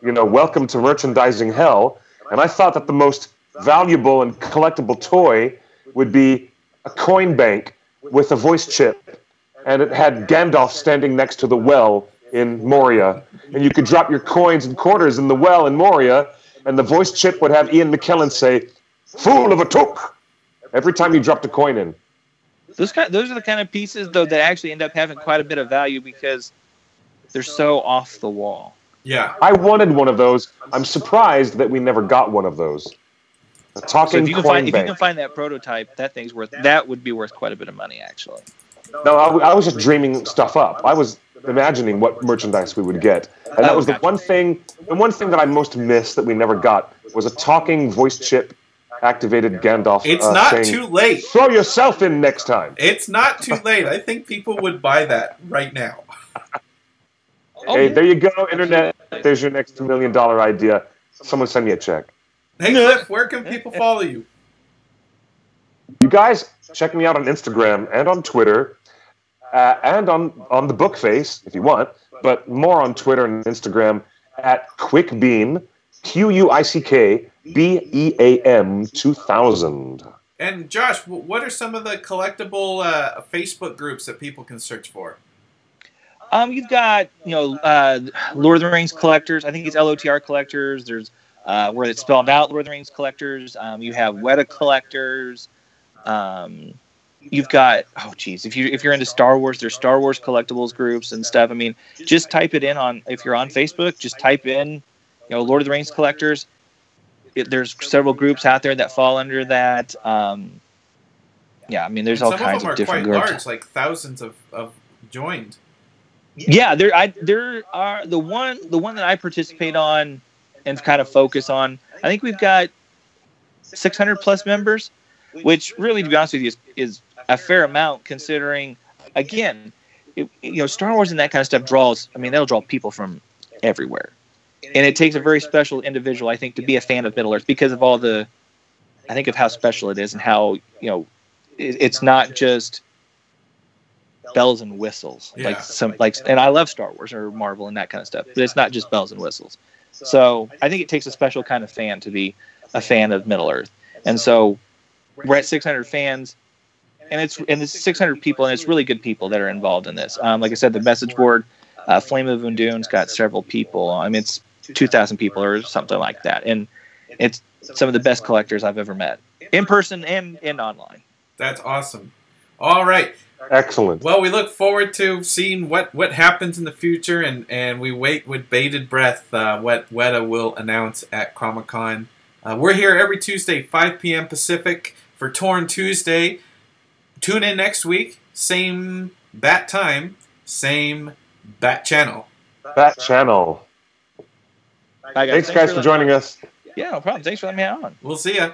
S3: welcome to merchandising hell, and I thought that the most valuable and collectible toy would be a coin bank with a voice chip, and it had Gandalf standing next to the well in Moria, and you could drop your coins and quarters in the well in Moria, and the voice chip would have Ian McKellen say, "Fool of a took," every time you dropped a coin in.
S4: Those are the kind of pieces, though, that actually end up having quite a bit of value because they're so off the wall.
S1: Yeah.
S3: I wanted one of those. I'm surprised that we never got one of those. A talking
S4: if you
S3: coin bank.
S4: If you can find that prototype, that would be worth quite a bit of money, actually.
S3: No, I was just dreaming stuff up. I was imagining what merchandise we would get. And that was the one thing that I most missed that we never got was a talking voice chip activated Gandalf.
S1: It's not
S3: saying,
S1: too late.
S3: Throw yourself in next time.
S1: It's not too late. I think people would buy that right now.
S3: Hey, there you go, Internet. There's your next $2 million idea. Someone send me a check.
S1: Hey, Cliff, where can people follow you?
S3: You guys, check me out on Instagram and on Twitter and on the book face if you want, but more on Twitter and Instagram at QuickBeam, QuickBeam 2000.
S1: And Josh, what are some of the collectible Facebook groups that people can search for?
S4: You've got Lord of the Rings collectors. I think it's LOTR collectors. There's where it's spelled out Lord of the Rings collectors. You have Weta collectors. You've got if you're into Star Wars, there's Star Wars collectibles groups and stuff. I mean, just type it in if you're on Facebook. Just type in Lord of the Rings collectors. There's several groups out there that fall under that. I mean, there's all kinds of different groups.
S1: Some of them are quite large, like thousands of joined.
S4: Yeah, there are the one that I participate on and kind of focus on. I think we've got 600 plus members, which really, to be honest with you, is a fair amount considering. Again, Star Wars and that kind of stuff draws. I mean, that'll draw people from everywhere, and it takes a very special individual, I think, to be a fan of Middle Earth because of all the. I think of how special it is and how it's not just bells and whistles and I love Star Wars or Marvel and that kind of stuff, but it's not just bells and whistles. So I think it takes a special kind of fan to be a fan of Middle Earth, and so we're at 600 fans, and it's 600 people, and it's really good people that are involved in this. Like I said, the message board, Flame of Undoon's got several people. I mean, it's 2,000 people or something like that, and it's some of the best collectors I've ever met in person and online.
S1: That's awesome. All right.
S3: Excellent.
S1: Well, we look forward to seeing what happens in the future, and we wait with bated breath what Weta will announce at Comic-Con. We're here every Tuesday, 5 p.m. Pacific for Torn Tuesday. Tune in next week. Same bat time, same bat channel.
S3: Bat channel.
S4: Bye, guys.
S3: Thanks guys, for joining us.
S4: Yeah, no problem. Thanks for letting me on.
S1: We'll see ya.